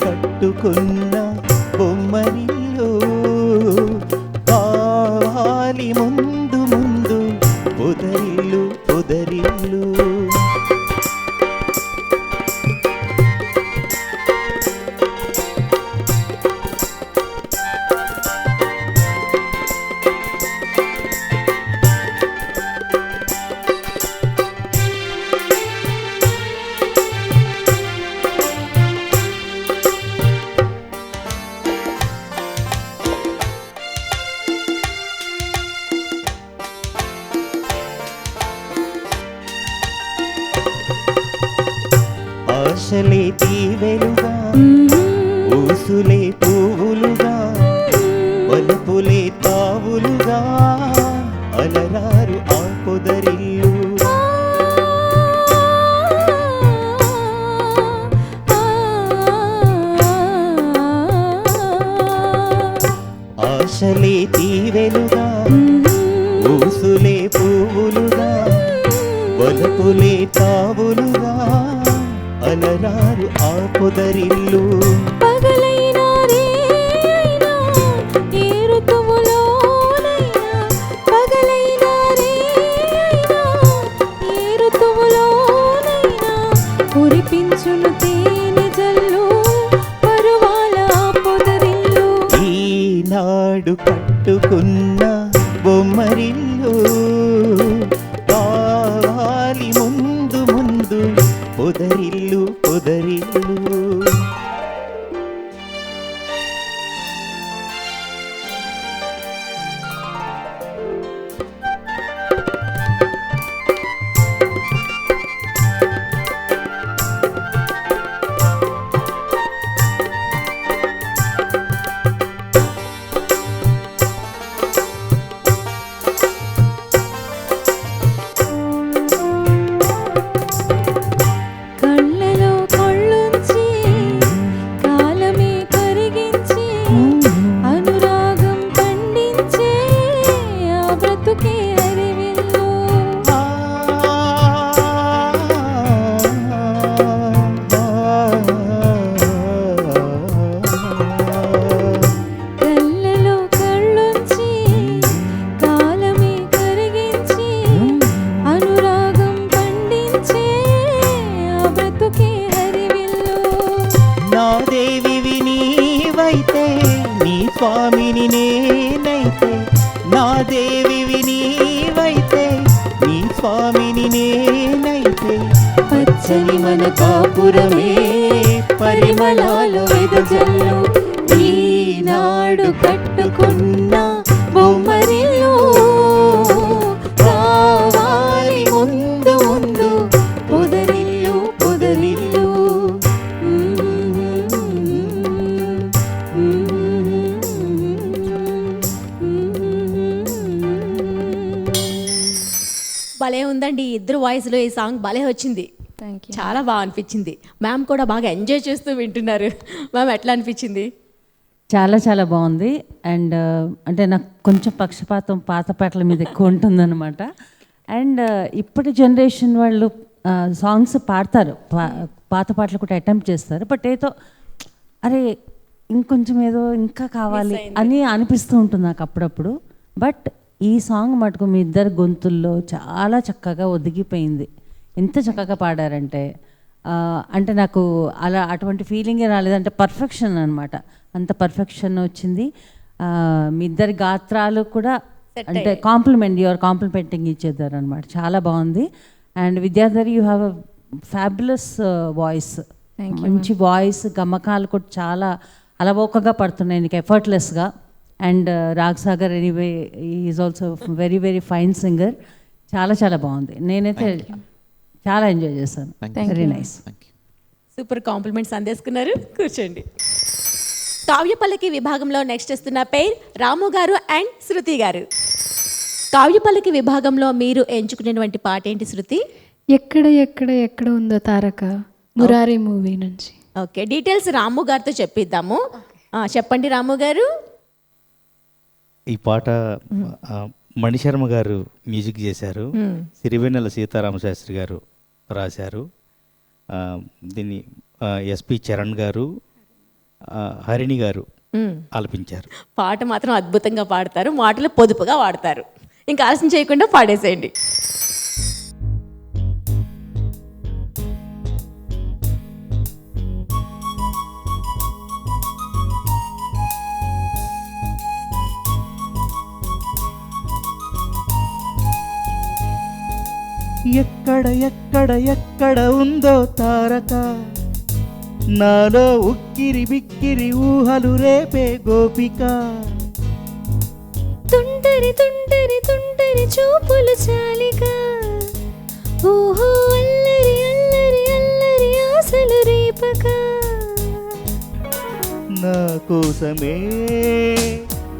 కట్టుకున్న బొమ్మరిల్లు కావాలి ముందు ముందు పొదరిల్లు పొదరిల్లు. ఆశలే తీవెలుగా ఊసులే పువ్వులుగా వలపులే తావులుగా అలరారు ఆ పొదరిల్లు. ఆశలే తీవెలుగా ఊసులే పువ్వులుగా వలపులే తావులుగా అలరారు ఆ పొదరిల్లు. పగలైనా రేయైనా ఏ ఋతువులోనైనా, పగలైనా రేయైనా ఏ ఋతువులోనైనా కురిపించును తేనె జల్లు పరువాల ఆ పొదరిల్లు. ఈనాడు కట్టుకున్న బొమ్మరిల్లు కావాలి ముందు ముందు పొదరిల్లు పొదరిల్లు. కళ్ళలో కళ్ళుంచి స్వామిని నేనైతే, నా దేవివి నీవైతే, నీ స్వామిని నేనైతే, పచ్చని మన కాపురమే పరిమళాలు వెదజల్లు, ఈనాడు కట్టుకున్న బొమ్మరిల్లు, రావాలి ముందు ముందు పొదరిల్లు పొదరిల్లు. భలే ఉందండి, ఈ ఇద్దరు వాయిస్లో ఈ సాంగ్ భలే వచ్చింది. Thank you. చాలా బాగా అనిపించింది. మ్యామ్ కూడా బాగా ఎంజాయ్ చేస్తూ వింటున్నారు. మ్యామ్ ఎట్లా అనిపించింది? చాలా చాలా బాగుంది. అండ్ అంటే నాకు కొంచెం పక్షపాతం పాత పాటల మీద ఎక్కువ ఉంటుందన్నమాట. అండ్ ఇప్పటి జనరేషన్ వాళ్ళు సాంగ్స్ పాడతారు, పాత పాటలు కూడా అటెంప్ట్ చేస్తారు. బట్ ఏదో అరే ఇంకొంచెం ఏదో ఇంకా కావాలి అని అనిపిస్తూ ఉంటుంది నాకు అప్పుడప్పుడు. బట్ ఈ సాంగ్ మటుకు మీ ఇద్దరు గొంతుల్లో చాలా చక్కగా ఒదిగిపోయింది. ఎంత చక్కగా పాడారంటే అంటే నాకు అలా అటువంటి ఫీలింగే రాలేదంటే పర్ఫెక్షన్ అనమాట. అంత పర్ఫెక్షన్ వచ్చింది. మీ ఇద్దరి గాత్రాలు కూడా అంటే యువర్ కాంప్లిమెంటింగ్ ఇచ్చేద్దారు అనమాట. చాలా బాగుంది. And Vidyadhari you have a fabulous voice, మంచి వాయిస్, గమకాలు కూడా చాలా అలవోకగా పడుతున్నాయి నీకు ఎఫర్ట్లెస్గా. And Ragsagar anyway is also very very fine singer. చాలా చాలా బాగుంది. నేనైతే చాలా ఎంజాయ్ చేశాను. Very nice. సూపర్ కాంప్లిమెంట్స్ అందేసుకున్నారు. కూర్చోండి. కావ్యపల్లకి విభాగంలో నెక్స్ట్ వస్తున్న పేర్ రాము గారు అండ్ శృతి గారు. కావ్యపల్లకి విభాగంలో మీరు ఎంచుకునేటువంటి పాట ఏంటి శృతి? ఎక్కడ ఎక్కడ ఎక్కడ ఉందో తారక, మురారి మూవీ నుంచి. ఓకే, డీటెయిల్స్ రాము గారితో చెప్పిద్దాము. చెప్పండి రాము గారు. ఈ పాట మణిశర్మ గారు మ్యూజిక్ చేశారు, సిరివెన్నెల సీతారామశాస్త్రి గారు రాశారు. దీన్ని ఎస్పి చరణ్ గారు, హరిణి గారు ఆలపించారు. పాట మాత్రం అద్భుతంగా పాడతారు, మాటలు పొదుపుగా వాడతారు. ఇంకా ఆలస్యం చేయకుండా పాడేసేయండి. ఎక్కడ ఎక్కడ ఎక్కడ ఉందో తారక, నాలో ఉక్కిరి బిక్కిరి ఊహలు రేపే గోపిక, తుంటరి తుంటరి తుంటరి చూపులు చాలిక, ఓహో అల్లరి అల్లరి అల్లరి ఆశలు రేపక, నా కోసమే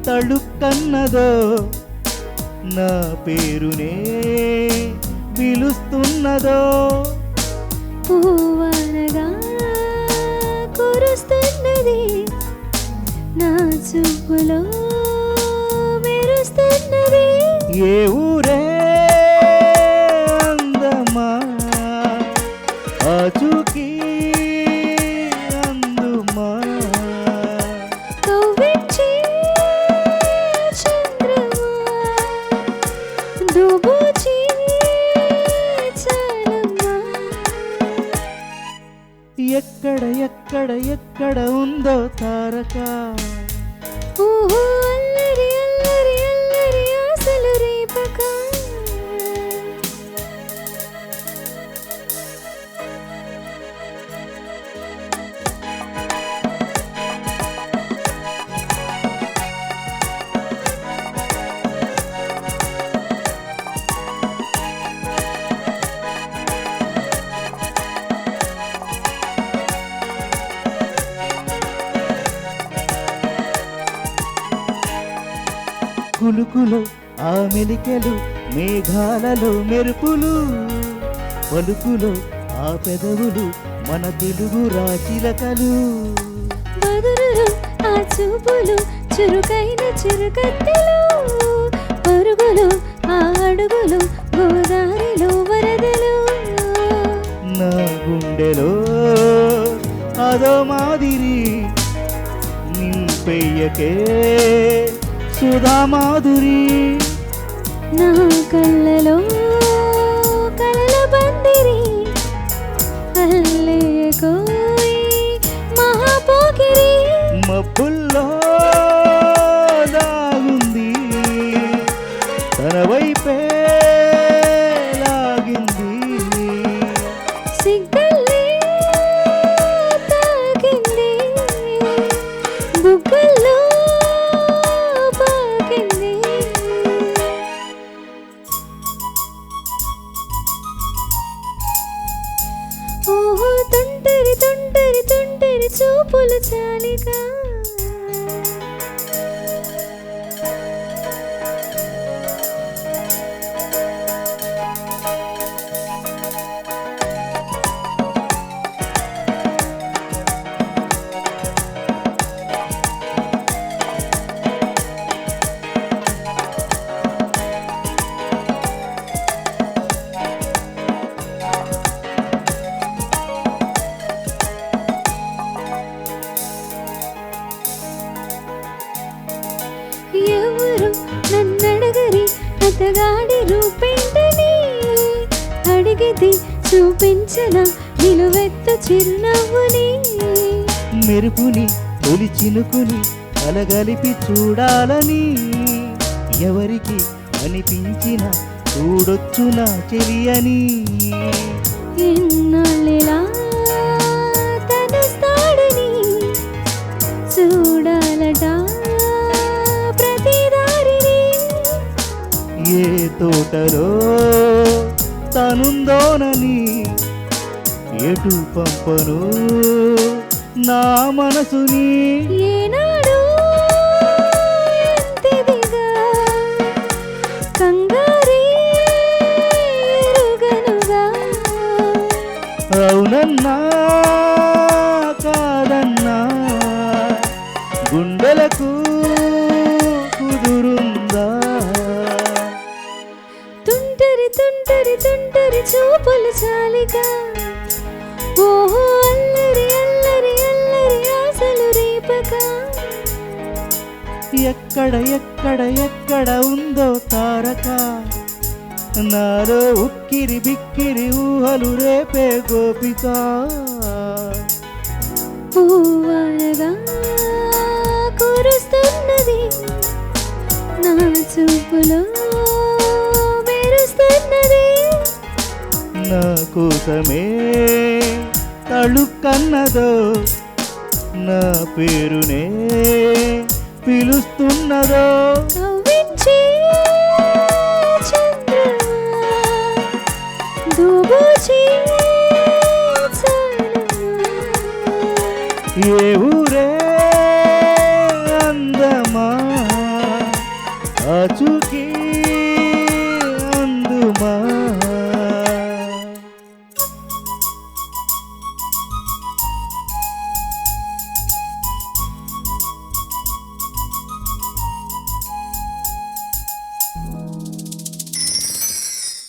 తళుక్కన్నదో, నా పేరునే పిలుస్తున్నదో, పువ్వనగా కురుస్తున్నది, నా చూపులో మెరుస్తున్నది. ఏ ఊరే అందమా ఆచూకీ అందుమా, కవ్వించి చంద్రమా దోబూచి చాలమ్మా. ఎక్కడ ఎక్కడ ఎక్కడ ఉందో తారక, ఓహో అల్లరి అల్లరి అల్లరి ఆశలు రేపక, కులుకులు ఆ మెలికెలు మేఘాలలో మెరుపులు, పలుకులు ఆ పెదవులు మన తెలుగు రాచిలకలు, బదురులు ఆ చూపులు చురుకైన చిరుకత్తెలు, పరుగులు ఆ అడుగులు గోదారిలో వరదలు, నా గుండెలో అదో మాదిరి నింపెయ్యకే సుధా మాధురి, నా కళ్ళలో కలల బందిరి అల్లే కోయి మహాపోకిరి, మబ్బుల్లో చూపులు చాలిగా ఎవరు నన్నడగరి అతగాడి రూపేంటని అడిగితే చూపించన నిలువెత్తు చిరునవ్వుని మెరుపుని తొలి చినుకుని కలగలిపి చూడాలని ఎవరికి అనిపించిన చూడొచ్చు నా చెలియని ఎన్నాళ్ళెలా తనస్తాడని చూడాలట ప్రతి దారిని ఏ తోటలో తనుందోనని ఎటు పంపను నా మనసుని ఏనాడు ఎంతిదిగా కంగారే ఎరుగనుగా అవునన్నా కాదన్నా గుండెలకు కుదురుందా తుంటరి తుంటరి తుంటరి చూపులు చాలిగా ఓహో అల్లరి అల్లరి అల్లరి ఆశలు రేపగా ఎక్కడ ఎక్కడ ఎక్కడ ఉందో తారక నాలో ఉక్కిరి బిక్కిరి ఊహలు రేపే గోపిక పువ్వానగా కురుస్తున్నది నా చూపులో మెరుస్తున్నది నా కోసమే తళుక్కన్నదో నా పేరునే పిలుస్తున్నదో కవ్వించే చంద్రమా దూబూచి చాలమా ఏ ఊరే అందమా ఆచూకీ అందుమా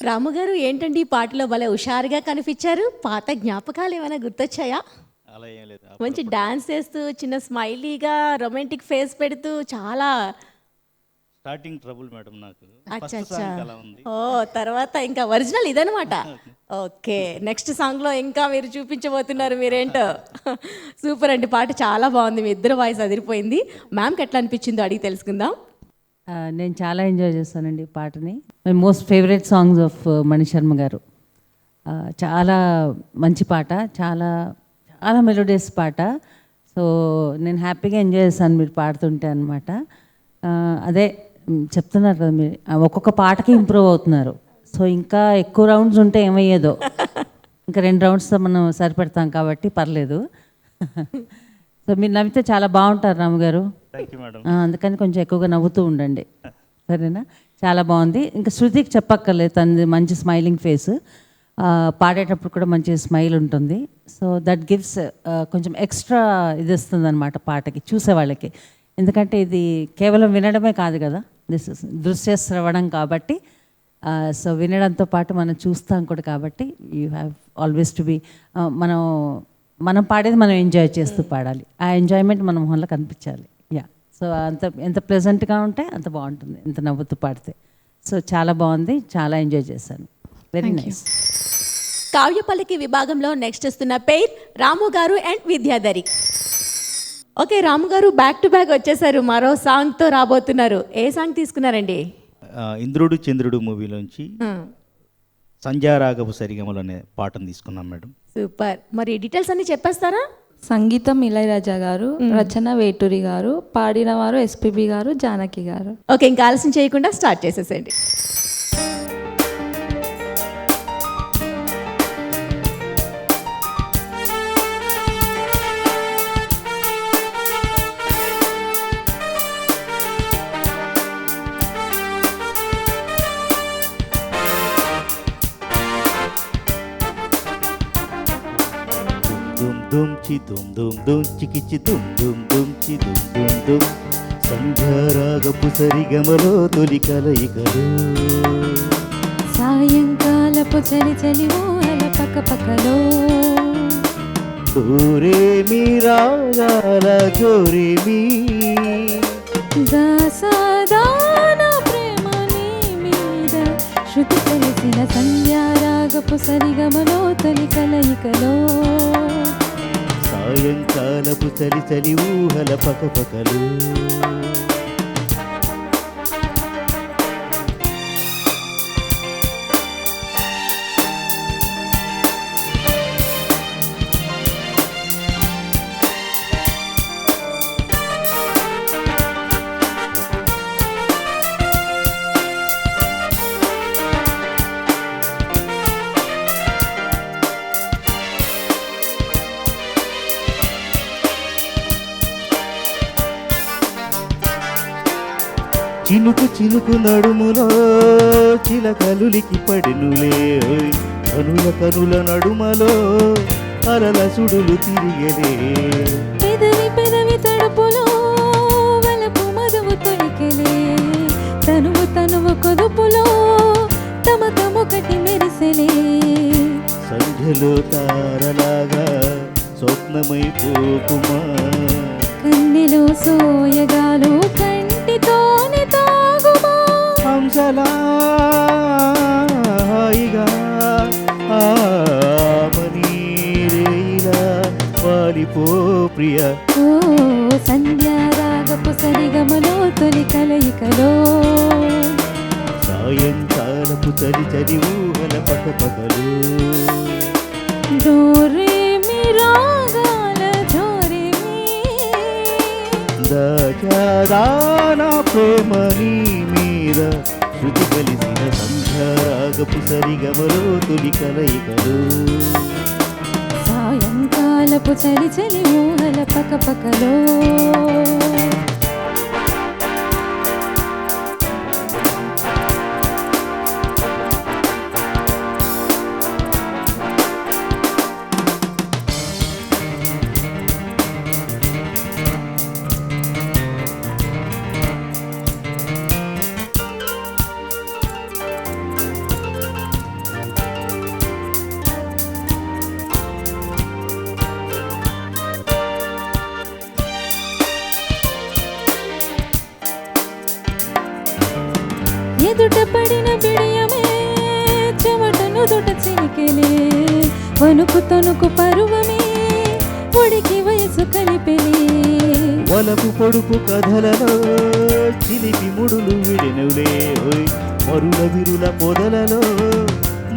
రాము గారు ఏంటండి ఈ పాటలో భలే హుషారుగా కనిపించారు. పాత జ్ఞాపకాలు ఏమైనా గుర్తొచ్చాయా? అలా ఏం లేదు. మంచి డాన్స్ చేస్తూ చిన్న స్మైలీగా రొమాంటిక్ ఫేస్ పెడుతూ చాలా స్టార్టింగ్ ట్రబుల్ మేడం నాకు. అచ్చా ఫస్ట్ సాంగ్ అలా ఉంది. ఓ తర్వాత ఇంకా ఒరిజినల్ ఇదనమాట. ఓకే నెక్స్ట్ సాంగ్లో ఇంకా మీరు చూపించబోతున్నారు మీరేంటో. సూపర్ అండి, పాట చాలా బాగుంది, మీ ఇద్దరు వాయిస్ అదిరిపోయింది. మ్యామ్కి ఎట్లా అనిపించిందో అడిగి తెలుసుకుందాం. నేను చాలా ఎంజాయ్ చేస్తానండి ఈ పాటని. My most favourite songs of Manisharma garu. చాలా మంచి పాట, చాలా చాలా మెలోడియస్ పాట. సో నేను హ్యాపీగా ఎంజాయ్ చేస్తాను మీరు పాడుతుంటే అనమాట. అదే చెప్తున్నారు కదా మీరు, ఒక్కొక్క పాటకి ఇంప్రూవ్ అవుతున్నారు. సో ఇంకా ఎక్కువ రౌండ్స్ ఉంటే ఏమయ్యేదో. ఇంకా 2 రౌండ్స్తో మనం సరిపెడతాం కాబట్టి పర్లేదు. సో మీరు నవ్వితే చాలా బాగుంటారు రాము గారు. Thank you madam. అందుకని కొంచెం ఎక్కువగా నవ్వుతూ ఉండండి, సరేనా? చాలా బాగుంది. ఇంకా శృతికి చెప్పక్కర్లేదు, తనది మంచి స్మైలింగ్ ఫేస్. పాడేటప్పుడు కూడా మంచి స్మైల్ ఉంటుంది. సో దట్ గివ్స్ కొంచెం ఎక్స్ట్రా ఇది ఇస్తుంది అనమాట పాటకి, చూసేవాళ్ళకి. ఎందుకంటే ఇది కేవలం వినడమే కాదు కదా, దిస్ దృశ్య శ్రవణం కాబట్టి. సో వినడంతో పాటు మనం చూస్తాం కూడా కాబట్టి you have always to be, మనం పాడేది మనం ఎంజాయ్ చేస్తూ పాడాలి. ఆ ఎంజాయ్మెంట్ మన మొహంలో కనిపించాలి. యా, సో ఎంత ప్లెజెంట్గా ఉంటే అంత బాగుంటుంది, ఎంత నవ్వుతూ పాడితే. సో చాలా బాగుంది, చాలా ఎంజాయ్ చేశాను. Very nice. కావ్య పల్లకి విభాగంలో నెక్స్ట్ వస్తున్న పేర్ రాము గారు అండ్ విద్యాధరి. ఓకే రాము గారు బ్యాక్ టు బ్యాక్ వచ్చేసారు, మరో సాంగ్తో రాబోతున్నారు. ఏ సాంగ్ తీసుకున్నారండి? ఇంద్రుడు చంద్రుడు మూవీలోంచి సంధ్యారాగపు సరిగమలు అనే పాటను తీసుకున్నాం మేడం. సూపర్, మరి డీటెయిల్స్ అన్ని చెప్పేస్తారా? సంగీతం ఇళయరాజా గారు, రచన వేటూరి గారు, పాడిన వారు ఎస్పీబీ గారు, జానకి గారు. ఓకే ఇంకా ఆలస్యం చేయకుండా స్టార్ట్ చేసేసేయండి. దుమ్ దుమ్ చి దుమ్ దుమ్ దుమ్ చికిచి దుమ్ దుమ్ దుమ్ చి దుమ్ దుమ్ దుమ్ సంధ్యారాగపు సరిగమలో తొలి కలయికలు సాయంకాలపు చలి చలి ఊహల పక్కపక్కలో ఊరేమి రాగాల జోరేమి దాసదాన ప్రేమ నీ మీద శృతి కలిసిన సంధ్యారాగపు సరిగమలో తొలి కలయికలో సాయంకాలపు చలి చలి ఊహల పకపకలు చినుకు చినుకు నడుములో చిలకలులికి పడినులే ఓయ్. కనుల కనుల నడుమలో అలల సుడులు తిరిగలే పెదవి పెదవి తడుపులో వలపు మధువు తొలికెలే తనువు తనువు కొదుపులో తమ తమొకటి మెరిసెలే సంధ్యలో తారలాగా స్వప్నమైపోకుమా కన్నెలో సోయగాలు కంటితోనే తాగుమా హంసలా హాయిగా ఆమని రేయిలా వాలిపో ప్రియ ఓ సంధ్యారాగపు సరిగమలో తొలి కలయికలో సాయంకాలపు చలి చలి ఊహల పకపకలు డోరేమి రాగాల జోరేమి దానా ప్రేమ నీ మీద శృతి కలిసిన సంధ్యారాగపు సరిగమలో తొలి కలయికలు సాయంకాలపు చలి చలి ఊహల పక్కపక్కలో ఎదుట పడిన బిడియమే చెమటను దుట చిలికెలే వణుకు తొనుకు పరువమే ఉడికి వయసు కలిపెలే వలపు పొడుపు కథలలో చిలిపి ముడులు విడినులే ఓయ్ మరుల విరుల పొదలలో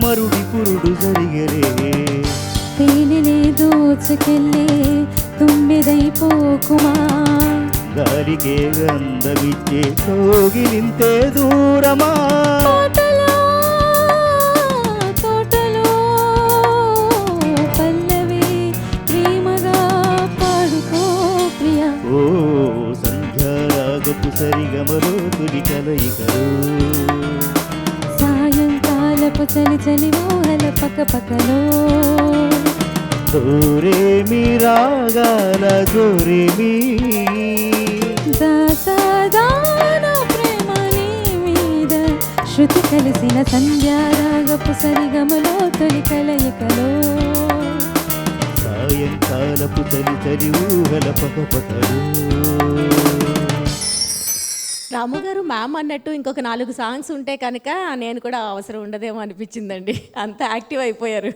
మరుడి పురుడు జరిగలే తేనెలే దోచుకెళ్ళే తుమ్మెదైపోకుమా గాలికే గంధమిచ్చే కోగిలింతే దూరమా తోటలో తోటలో పల్లవి ప్రేమగా పాడుకో ప్రియా ఓ సంధ్యారాగపు సరిగమలో తొలి కలయికలు సాయంకాలపు చలి చలి ఊహల పక్కపక్కలో దూరేమి రాగాల జోరేమి దాసదాన ప్రేమ నీ మీద శృతి కలిసిన సంధ్యారాగపు సరిగమలో తొలి కలయికలో సాయంకాలపు చలి చలి ఊహల పకపకలు రాము గారు మ్యామ్ అన్నట్టు ఇంకొక 4 సాంగ్స్ ఉంటే కనుక నేను కూడా అవసరం ఉండదేమో అనిపించిందండి. అంత యాక్టివ్ అయిపోయారు.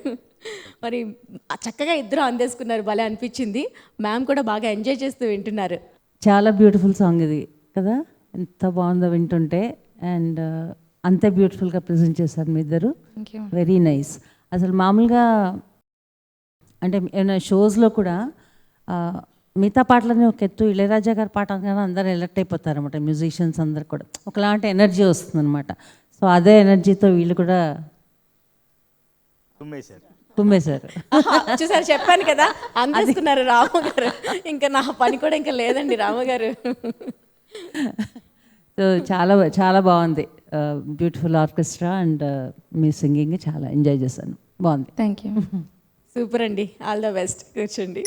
మరి చక్కగా ఇద్దరు అందేసుకున్నారు, భలే అనిపించింది. మ్యామ్ కూడా బాగా ఎంజాయ్ చేస్తూ వింటున్నారు. చాలా బ్యూటిఫుల్ సాంగ్ ఇది కదా, ఎంత బాగుందో వింటుంటే. అండ్ అంతే బ్యూటిఫుల్గా ప్రజెంట్ చేశారు మీ ఇద్దరు. Very nice. అసలు మామూలుగా అంటే ఏమైనా షోస్లో కూడా మిగతా పాటలని ఒక ఎత్తు, ఇళయరాజా గారి పాట అనగానే అందరూ ఎలర్ట్ అయిపోతారు అనమాట. మ్యూజిషియన్స్ అందరు కూడా ఒకలాంటి ఎనర్జీ వస్తుందన్నమాట. సో అదే ఎనర్జీతో వీళ్ళు కూడా కుమ్మేశారు. చూసారు, చెప్పాను కదా, అందేసుకున్నారు రాము గారు. ఇంకా నా పని కూడా ఇంకా లేదండి రాము గారు. సో చాలా చాలా బాగుంది. Beautiful orchestra and me singing చాలా ఎంజాయ్ చేశాను. బాగుంది. Thank you. సూపర్ అండి, ఆల్ ద బెస్ట్. కూర్చోండి.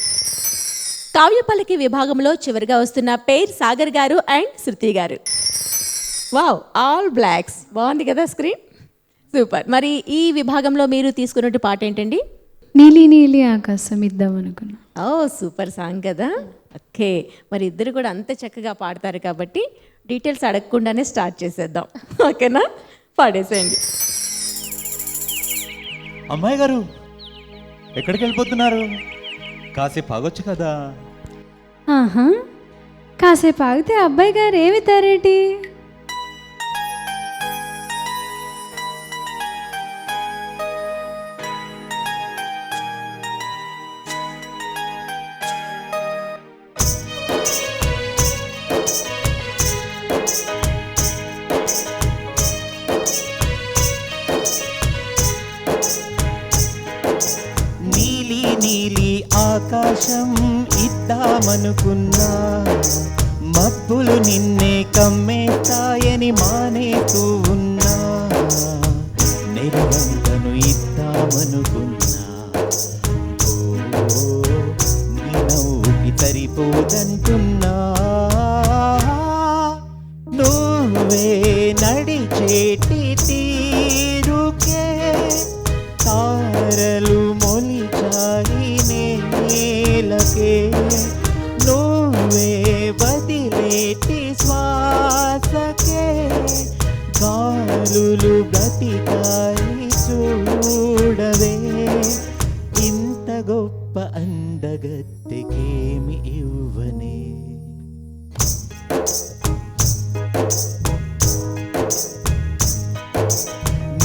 కావ్య పల్లకి విభాగంలో చివరిగా వస్తున్న పేర్ సాగర్ గారు అండ్ శృతి గారు. Wow, all blocks. బాగుంది కదా స్క్రీన్, సూపర్. మరి ఈ విభాగంలో మీరు తీసుకున్నట్టు పాట ఏంటండి? నీలి నీలి ఆకాశం ఇద్దాం అనుకున్నా. ఓ సూపర్ సాంగ్ కదా. ఓకే, మరి ఇద్దరు కూడా అంత చక్కగా పాడతారు కాబట్టి డీటెయిల్స్ అడగకుండానే స్టార్ట్ చేసేద్దాం. ఓకేనా, పాడేసేయండి. అమ్మాయి గారు ఎక్కడికి వెళ్ళిపోతున్నారు? కాసేపు ఆగొచ్చు కదా. ఆహా, కాసేపు ఆగితే అబ్బాయి గారు ఏమి తారేటి? నీలి నీలి ఆకాశం ఇద్దామనుకున్నా, మబ్బులు నిన్నే కమ్మేస్తాయని మానేస్తూ ఉన్నా, నెరవంతను ఇద్దామనుకున్నా, ఓ నీ నవ్వుకి సరిపోదంటున్నా, నువ్వే నడిచేటి తీరుకే తారలు మొలిచాయి నేలకే, నువ్వే వదిలేటి శ్వాసకే గాలులు బ్రతికాయి చూడవే, ఇంత గొప్ప అందగత్తెకేమి ఇవ్వనే.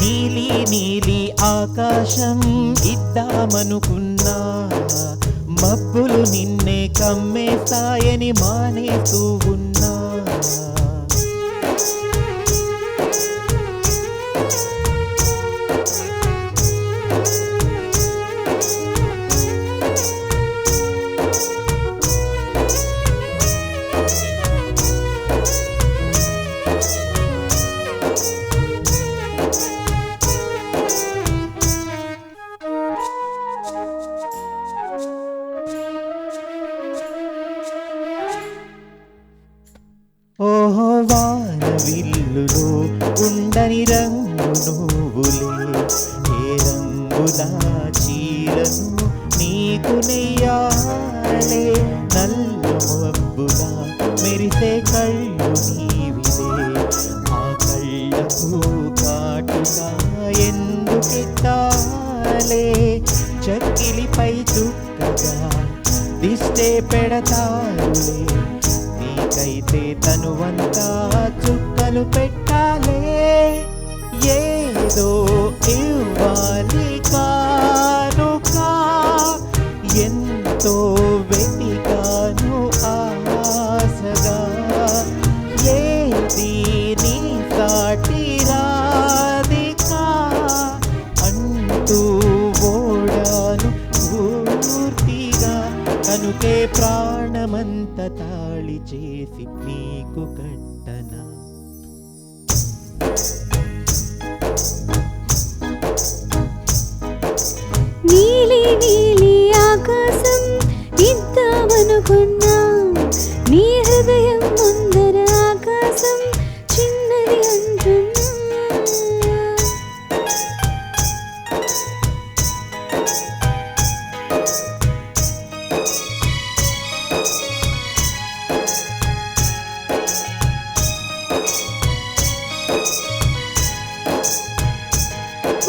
నీలి నీలి ఆకాశం ఇద్దామనుకున్నా, మబ్బులు నిన్నే కమ్మేస్తాయని మానేస్తూ ఉన్నా, ఓహో వాన విల్లులో ఉండని రంగు నువ్వులే, ఏ రంగులా చీరను నీకు నెయ్యాలే, నల్ల మబ్బులా మెరిసే కళ్ళు నీవిలే, ఆ కళ్ళకు కాటుగా ఎందుకెట్టాలే, చక్కిలిపై చుక్కగా దిష్టే పెడతారులే, నీకైతే తనువంతా చుక్కలు పెట్టాలే, ఏదో ఇవ్వాలి కానుక, ఎంతో వెతికాను ఆశగా, ఏది నీ సాటి రాధికా అంటూ ఓడాను పూర్తిగా, కనుకే ప్రాణమంత తాళి చేసి నీకు కట్టనా. నీలి నీలి ఆకాశం ఇద్దామనుకున్నా, నీ హృదయం ముందర ఆకాశం చిన్నది అంటున్నా.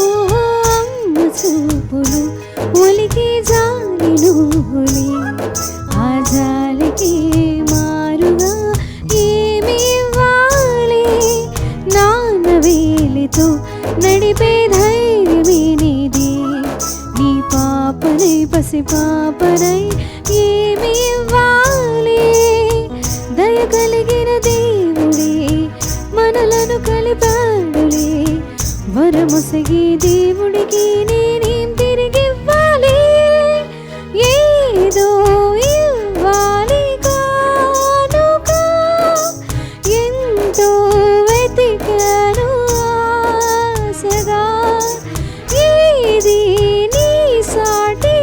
ఓహో అమ్మ చూపులు ఒలికి జాలి నువ్వులే, ఆ జాలికి మారుగా ఏమి ఇవ్వాలి, నాన్న వేలితో నడిపే ధైర్యమే నీది, నీ పాపనై పసి పాపనై ఏమి ఇవ్వాలి, దయ కలిగిన దేవుడే మనలను కలిపాడులే, వరమొసగి దేవుడికి నేనేం తిరిగివ్వాలి, ఏదో ఇవ్వాలి కానుక, ఎంతో వెతికాను ఆశగా, ఏది నీ సాటి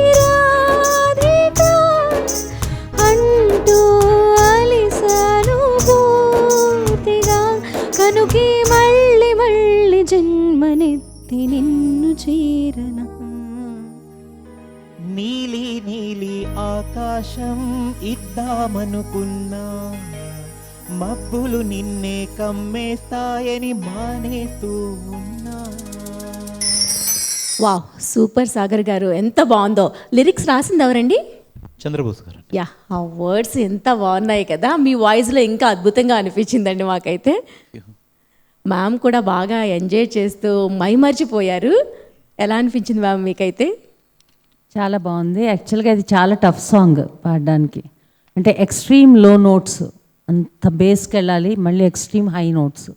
నీలి ఆకాశం ఇద్దామనుకున్నా, మబ్బులు నిన్నే కమ్మేస్తాయని మానేస్తూ ఉన్నా. వావ్, సూపర్ సాగర్ గారు, ఎంత బాగుందో. లిరిక్స్ రాసింది ఎవరండి? చంద్రబోస్ గారు. యా, ఆ వర్డ్స్ ఎంత బాగున్నాయి కదా, మీ వాయిస్లో ఇంకా అద్భుతంగా అనిపించిందండి మాకైతే. మ్యామ్ కూడా బాగా ఎంజాయ్ చేస్తూ మైమర్చిపోయారు. ఎలా అనిపించింది మ్యామ్ మీకైతే? చాలా బాగుంది. యాక్చువల్గా ఇది చాలా టఫ్ సాంగ్ పాడడానికి. అంటే ఎక్స్ట్రీమ్ లో నోట్స్, అంత బేస్కి వెళ్ళాలి, మళ్ళీ ఎక్స్ట్రీమ్ హై నోట్స్.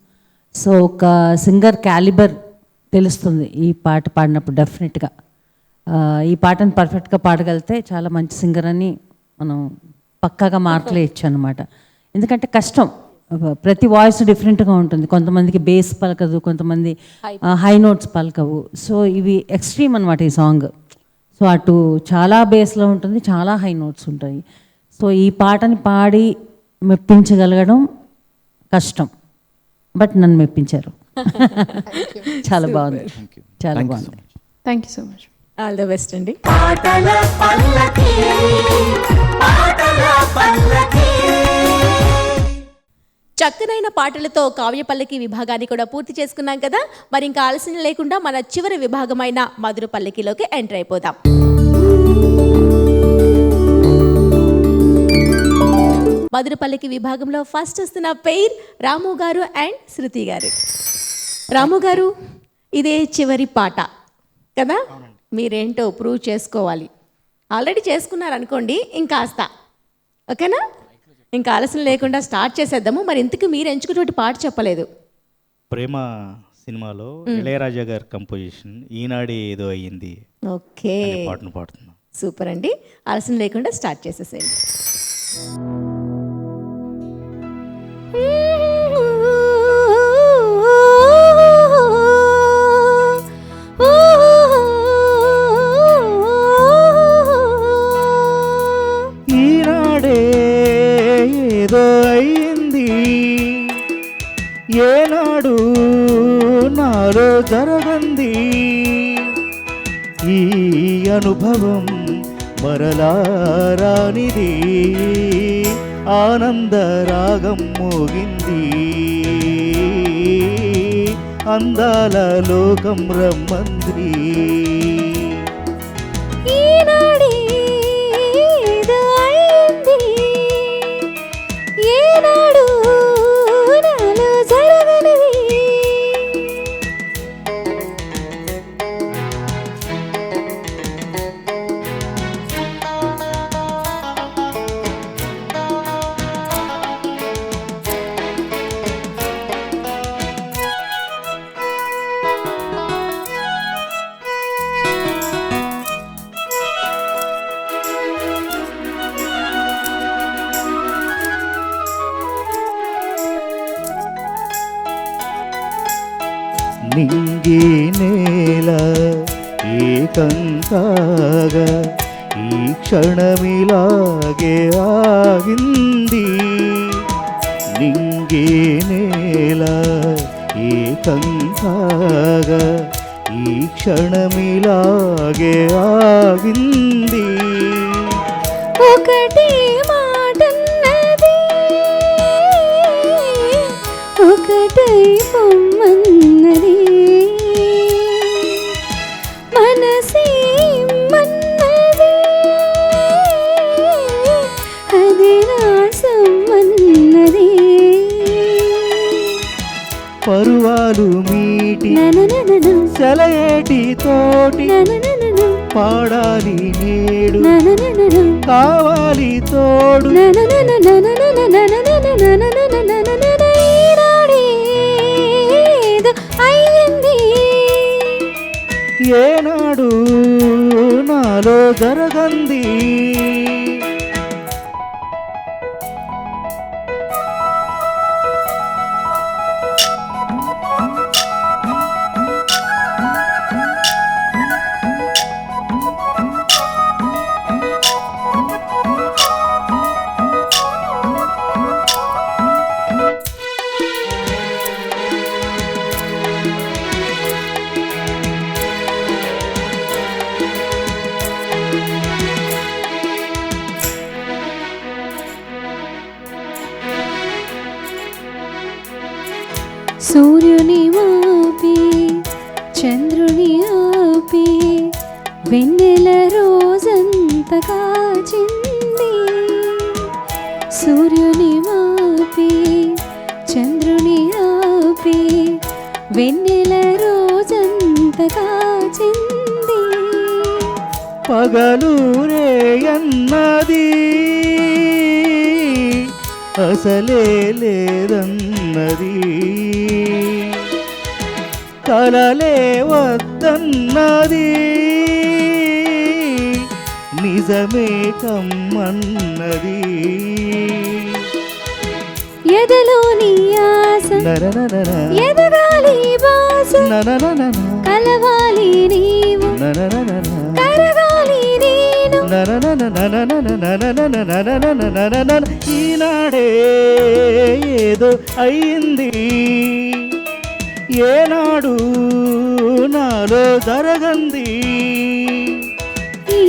సో ఒక సింగర్ క్యాలిబర్ తెలుస్తుంది ఈ పాట పాడినప్పుడు డెఫినెట్గా. ఈ పాటను పర్ఫెక్ట్గా పాడగలిగితే చాలా మంచి సింగర్ అని మనం పక్కాగా మార్కులే ఇచ్చు అనమాట. ఎందుకంటే కష్టం, ప్రతి వాయిస్ డిఫరెంట్గా ఉంటుంది. కొంతమందికి బేస్ పలకదు, కొంతమంది హై నోట్స్ పలకవు. సో ఇవి ఎక్స్ట్రీమ్ అనమాట ఈ సాంగ్. సో అటు చాలా బేస్లో ఉంటుంది, చాలా హై నోట్స్ ఉంటాయి. సో ఈ పాటని పాడి మెప్పించగలగడం కష్టం, బట్ నన్ను మెప్పించారు. చాలా బాగుంది, చాలా బాగుంది. Thank you so much. All the best అండి. చక్కనైన పాటలతో కావ్య పల్లకి విభాగాన్ని కూడా పూర్తి చేసుకున్నాం కదా. మరి ఇంకా ఆలస్యం లేకుండా మన చివరి విభాగమైన మధుర పల్లకిలోకి ఎంటర్ అయిపోదాం. మధుర పల్లకి విభాగంలో ఫస్ట్ వస్తున్న పెయిర్ రాము గారు అండ్ శృతి గారు. రాము గారు, ఇదే చివరి పాట కదా, మీరేంటో ప్రూవ్ చేసుకోవాలి. ఆల్రెడీ చేసుకున్నారు అనుకోండి, ఇంకాస్త. ఓకేనా? ఇంకా ఆలస్యం లేకుండా స్టార్ట్ చేసేద్దాము. మరి ఇంతకు మీరు ఎంచుకున్నటువంటి పాట చెప్పలేదు. ప్రేమ సినిమాలో ఇళయరాజా గారి కంపోజిషన్ ఈనాడే ఏదో అయ్యింది ఓకే, పాటను పాడుతున్నాం. సూపర్ అండి. ఆలస్యం లేకుండా స్టార్ట్ చేసేసేయండి. ఈనాడే ఏదో అయింది, ఏనాడు నాలో జరగంది, ఈ అనుభవం మరలా రానిది, ఆనంద రాగం మోగింది, అందాల లోకం రమ్మంది. ఈనాడే ఏదో అయింది, ఏనాడు నాలో జరగనిది. నింగి నేల ఏకంకాగా ఈ క్షణమిలాగే ఆగింది, నింగి నేల ఏకంకాగా ఈ క్షణమిలాగే ఆగింది. ఒకటే మాటన్నది, ఒకటై పొమ్మన్నది, మనసే మన్నది, అది రాసమన్నది. పరువాలు మీటి ననననను, సెలయేటి తోటి ననననను, పాడాలి నేడు, ననననను, కావాలి తోడు. ఈనాడేదో అయ్యింది, ఏనాడు నాలో జరగంది. సూర్యుని ఆపి చంద్రుని ఆపి వెన్నెల రోజంత కాచింది. సూర్యుని ఆపి చంద్రుని ఆపి వెన్నెల రోజంత కాచింది. పగలూరే అన్నది అసలే లేదన్నది, కలలే వద్దన్నది నిజమే కమ్మన్నది. ఎదలోని ఆశ ఎదగాలి బాస, కలవాలి నీవు కరగాలి నేను. ఈనాడే ఏదో అయింది, ఏనాడు నాలో జరగంది. ఈ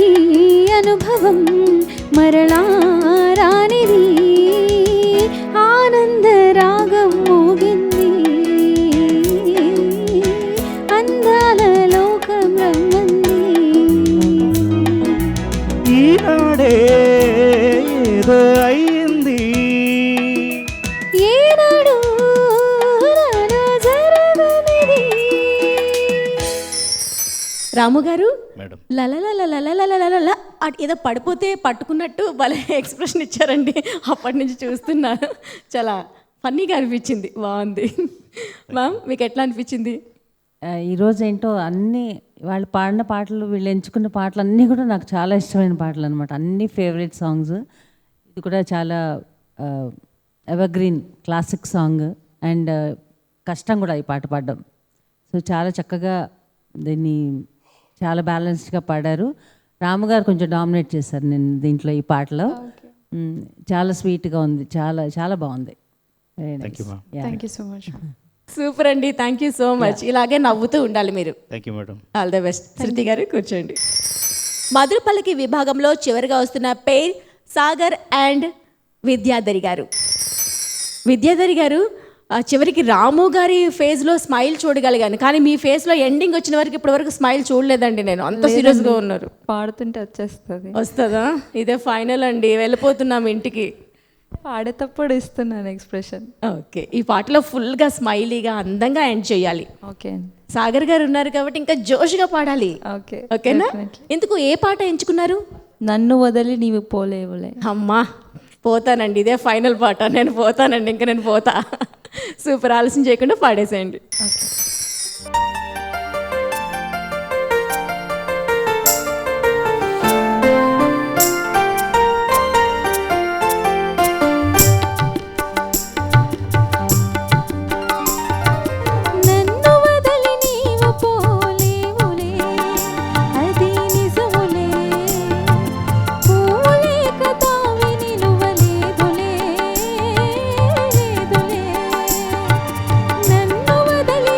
అనుభవం మరలా రానిది, ఆనంద రాగం మోగింది. అందాల లోకం రమ్మంది. ఈనాడే ఏదో అయింది, ఏనాడు నాలో జరగనిది. రాము గారు మేడం. లలలలలలలలలల ఏదో పడిపోతే పట్టుకున్నట్టు భలే ఎక్స్ప్రెషన్ ఇచ్చారండి. అప్పటి నుంచి చూస్తున్నాను, చాలా ఫన్నీగా అనిపించింది, బాగుంది. మ్యామ్ మీకు ఎట్లా అనిపించింది? ఈరోజు ఏంటో అన్నీ వాళ్ళు పాడిన పాటలు, వీళ్ళు ఎంచుకున్న పాటలు అన్నీ కూడా నాకు చాలా ఇష్టమైన పాటలు అనమాట. అన్నీ ఫేవరెట్ సాంగ్స్. ఇది కూడా చాలా ఎవర్గ్రీన్ క్లాసిక్ సాంగ్ అండ్ కష్టం కూడా ఈ పాట పాడడం. సో చాలా చక్కగా దీన్ని చాలా బ్యాలెన్స్డ్గా పాడారు. రాము గారు కొంచెం డామినేట్ చేశారు నేను దీంట్లో ఈ పాటలో. చాలా స్వీట్గా ఉంది, చాలా చాలా బాగుంది. Very thank you nice. Ma'am. Thank you so much. Super అండి, థ్యాంక్ యూ సో మచ్. ఇలాగే నవ్వుతూ ఉండాలి మీరు. Thank you madam. All the best. Shruti గారు కూర్చోండి. మధురపల్లకి విభాగంలో చివరిగా వస్తున్న పేర్ సాగర్ అండ్ విద్యాధరి గారు. విద్యాధరి గారు చివరికి రాము గారి ఫేస్లో స్మైల్ చూడగలిగాను, కానీ మీ ఫేస్లో ఎండింగ్ వచ్చిన వరకు ఇప్పటి వరకు స్మైల్ చూడలేదండి నేను. అంత సీరియస్గా ఉన్నారు. పాడుతుంటే వచ్చేస్తుంది. వస్తుందా? ఇదే ఫైనల్ అండి, వెళ్ళిపోతున్నాం ఇంటికి. పాడేటప్పుడు ఇస్తున్నాను ఎక్స్ప్రెషన్. ఓకే, ఈ పాటలో ఫుల్గా స్మైలీగా అందంగా ఎండ్ చేయాలి. ఓకే అండి. సాగర్ గారు ఉన్నారు కాబట్టి ఇంకా జోష్గా పాడాలి. ఓకే, ఓకేనా? ఎందుకు ఏ పాట ఎంచుకున్నారు? నన్ను వదిలి నీవు పోలేవులే. అమ్మా పోతానండి, ఇదే ఫైనల్ పాట. నేను పోతానండి, ఇంకా నేను పోతా. సూపర్, ఆలస్యం చేయకుండా పాడేసేయండి. నన్ను వదిలి నీవు పోలేవులే, అది నిజములే. పూలేక తావి నిలువలేదులే, లేదులే. నన్ను వదిలి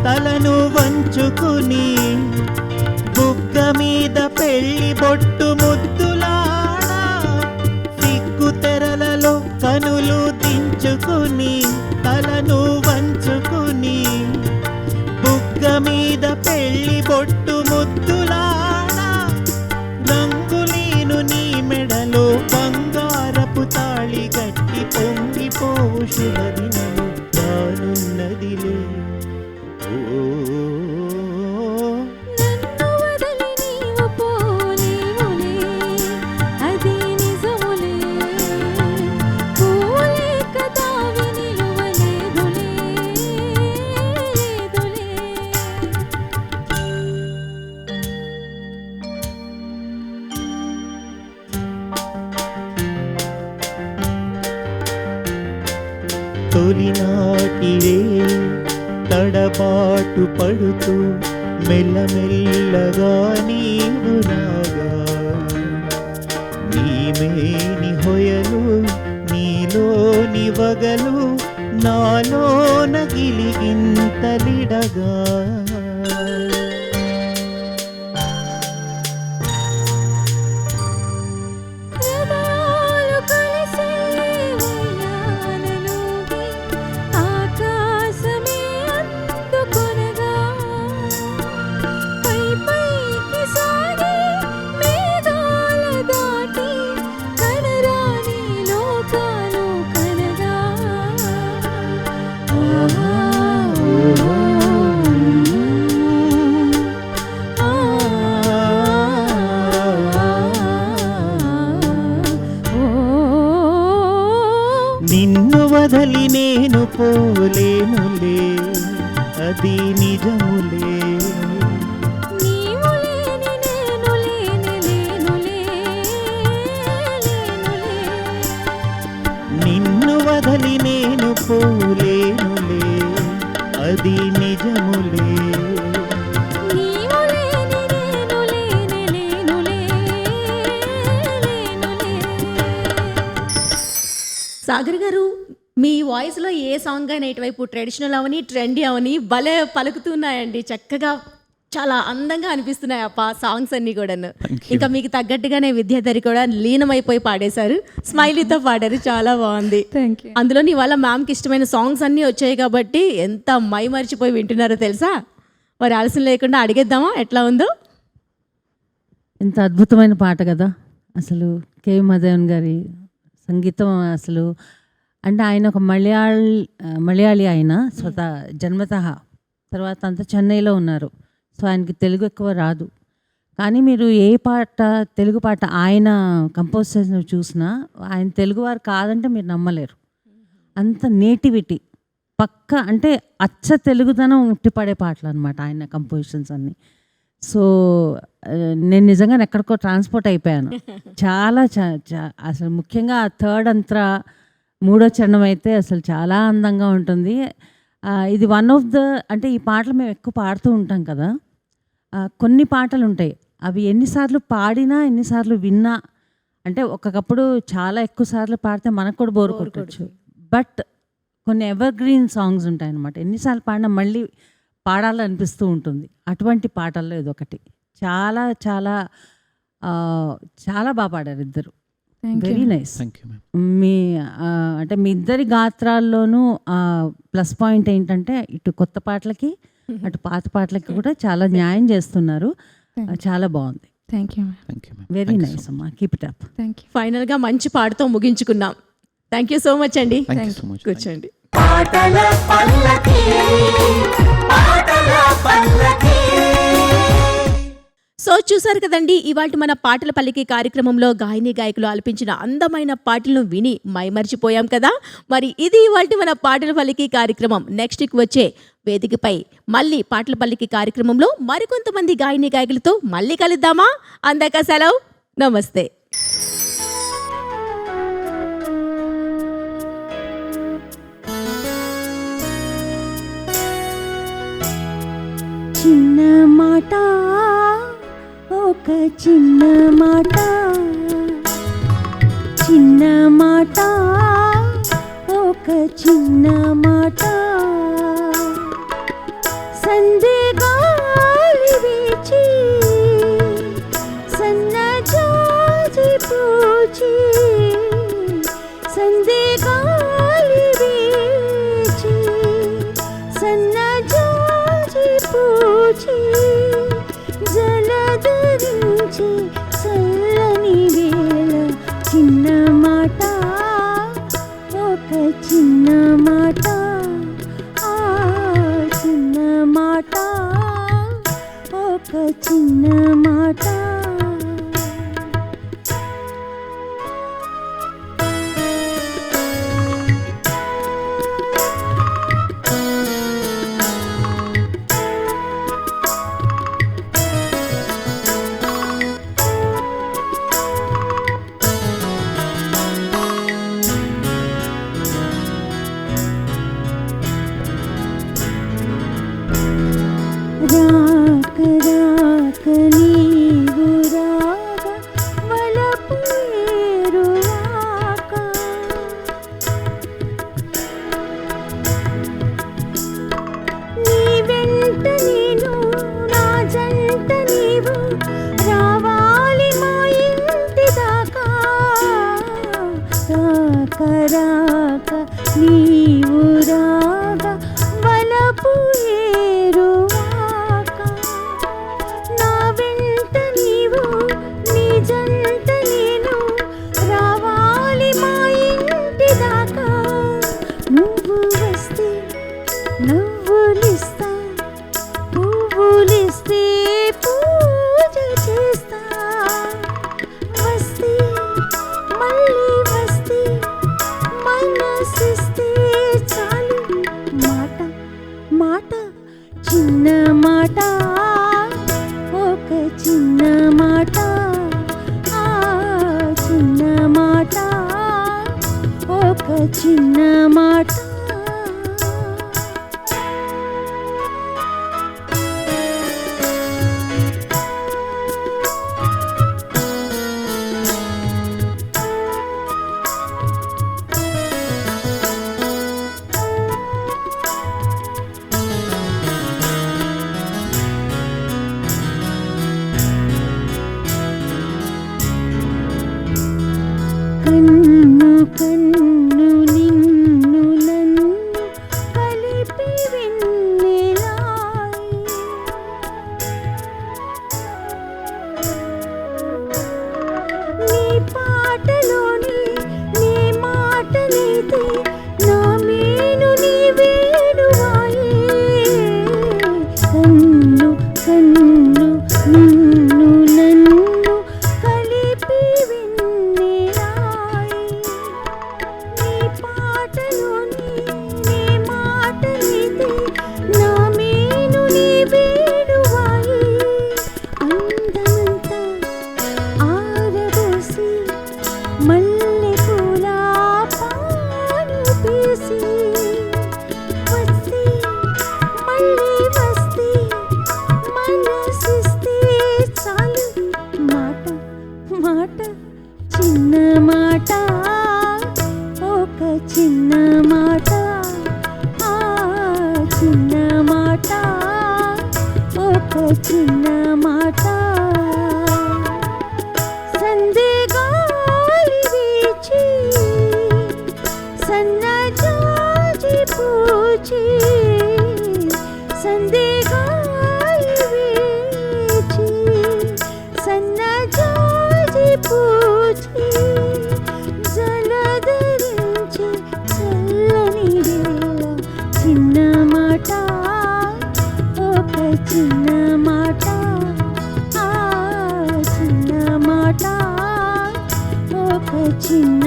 తలను వంచుకుని బుగ్గ మీద పెళ్లి బొట్టు ముద్దులాడా సిగ్గు తెరలలో కనులు దించుకుని తలను వంచుకుని బుగ్గ మీద పెళ్లి బొట్టు ముద్దులాడా రంగులీను నీ మెడలో బంగారపు తాళి గట్టి పొంగిపోవు శుభదినము రానున్నదిలే. నన్ను వదిలి నీవు పోలేవులే, అది నిజములే. పూలే కదావి నిలువలేదులే, లేదులే. తొలినాటివే తడబాటు పడుతూ మెల్లమెల్లగా నీవు రాగా నీమేని హొయలు నీలోని వగలు నాలోన గిలిగింతలిడగా హృదయాలు కలిసే ఉయ్యాలలోకి ఆకాశమే అందుకొనగా పై పైకి సాగే మేఘాల దాటి కనరాని లోకాలు కనగా. ఆహా, ఓహో, నిన్ను వదలి నేను పోలేనులే, అది నిజములే. నీవు లేని నేను లేని లేనులే, లేనులే. నిన్ను వదలి నేను పోలేనులే, అది నిజములే. నీవు లేని నేను లేని లేనులే, లేనులే. సాగర్ గారు, మీ వాయిస్లో ఏ సాంగ్ అయినా ఇటువైపు ట్రెడిషనల్ అవని ట్రెండీ అవని భలే పలుకుతున్నాయండి. చక్కగా చాలా అందంగా అనిపిస్తున్నాయి ఆ సాంగ్స్ అన్నీ కూడాను. ఇంకా మీకు తగ్గట్టుగానే విద్యాధరి కూడా లీనమైపోయి పాడేశారు, స్మైలీతో పాడారు, చాలా బాగుంది. Thank you. అందులోని వాళ్ళ మ్యామ్కి ఇష్టమైన సాంగ్స్ అన్నీ వచ్చాయి కాబట్టి ఎంత మై మర్చిపోయి వింటున్నారో తెలుసా. మరి ఆలస్యం లేకుండా అడిగేద్దామా ఎట్లా ఉందో. ఎంత అద్భుతమైన పాట కదా అసలు. కె మధవన్ గారి సంగీతం అసలు. అంటే ఆయన ఒక మలయాళీ ఆయన స్వతः జన్మతః. తర్వాత అంతా చెన్నైలో ఉన్నారు. సో ఆయనకి తెలుగు ఎక్కువ రాదు. కానీ మీరు ఏ పాట తెలుగు పాట ఆయన కంపోజ్ చేసిన చూసినా ఆయన తెలుగువారు కాదంటే మీరు నమ్మలేరు. అంత నేటివిటీ పక్క, అంటే అచ్చ తెలుగుదనం ఉట్టిపడే పాటలు అనమాట ఆయన కంపోజిషన్స్ అన్నీ. సో నేను నిజంగా ఎక్కడికో ట్రాన్స్పోర్ట్ అయిపోయాను. చాలా అసలు ముఖ్యంగా థర్డ్ అంత్రా మూడో చరణం అయితే అసలు చాలా అందంగా ఉంటుంది. ఇది వన్ ఆఫ్ ద, అంటే ఈ పాటలు మేము ఎక్కువ పాడుతూ ఉంటాం కదా. కొన్ని పాటలు ఉంటాయి అవి ఎన్నిసార్లు పాడినా ఎన్నిసార్లు విన్నా, అంటే ఒకప్పుడు చాలా ఎక్కువ సార్లు పాడితే మనకు కూడా బోర్ కొట్టచ్చు. బట్ కొన్ని ఎవర్ గ్రీన్ సాంగ్స్ ఉంటాయి అన్నమాట. ఎన్నిసార్లు పాడినా మళ్ళీ పాడాలనిపిస్తూ ఉంటుంది. అటువంటి పాటల్లో ఇదొకటి. చాలా చాలా చాలా బాగా పాడారు ఇద్దరు. Very nice. మీ అంటే మీ ఇద్దరి గాత్రాల్లోనూ ప్లస్ పాయింట్ ఏంటంటే ఇటు కొత్త పాటలకి అటు పాత పాటలకి కూడా చాలా న్యాయం చేస్తున్నారు. చాలా బాగుంది. Thank you. వెరీ నైస్ అమ్మా, keep it up. Thank you. ఫైనల్గా మంచి పాటతో ముగించుకున్నాం. థ్యాంక్ యూ సో మచ్ అండి. కూర్చోండి. సో చూసారు కదండి, ఇవాళ మన పాటల పల్లికి కార్యక్రమంలో గాయని గాయకులు ఆలపించిన అందమైన పాటలను విని మైమర్చిపోయాం కదా. మరి ఇది ఇవాళ మన పాటల పల్లికి కార్యక్రమం. నెక్స్ట్ వీక్ వచ్చే వేదికపై మళ్ళీ పాటల పల్లికి కార్యక్రమంలో మరికొంతమంది గాయని గాయకులతో మళ్ళీ కలుద్దామా? అందాక సెలవు, నమస్తే. చిన్న మాట, ఒక చిన్న మాట, చిన్న మాట, ఒక చిన్న మాట, రాక నీవు రాగా వలపు ఏరువాక నా వెంట నీవు నీ జంట నేను రావాలి మా ఇంటి దాకా నువ్వు వస్తే నవ్వులిస్తా పువ్వులిస్తే పూజ చేస్తా వస్తే మళ్ళీ వస్తే మనసిస్తే చాలు మాట మాట చిన్న మాట ఒక చిన్న మాట ఆ చిన్న మాట ఒక చిన్న మాట కన్ను కన్ను నిన్ను నన్ను కలిపి వెన్నెలాయి నీ పాటలోని నీ మాట నీతి నా మేను నీ వేణువాయే కన్ను కన్ను నిన్ను నన్ను కలిపి వెన్నెలాయి నీ పాటలోని నీ మాట నీతి నా మేను నీ వేణువాయే అందమంతా ఆరబోసి మల్లె పూల పాలు పీసి వస్తే మళ్ళీ వస్తే మనసిస్తే చాలు మాట మాట చిన్న మాట ఒక చిన్న మాట ఆ చిన్న మాట ఒక చిన్న మాట సందే గాలి వీచి సన్నజాజి పూచి సందే గాలి వీచి సన్నజాజి పూచి జలధరించి చల్లని వేళ చిన్న మాట ఒక చిన్న మాట ఆ చిన్న మాట ఒక చిన్న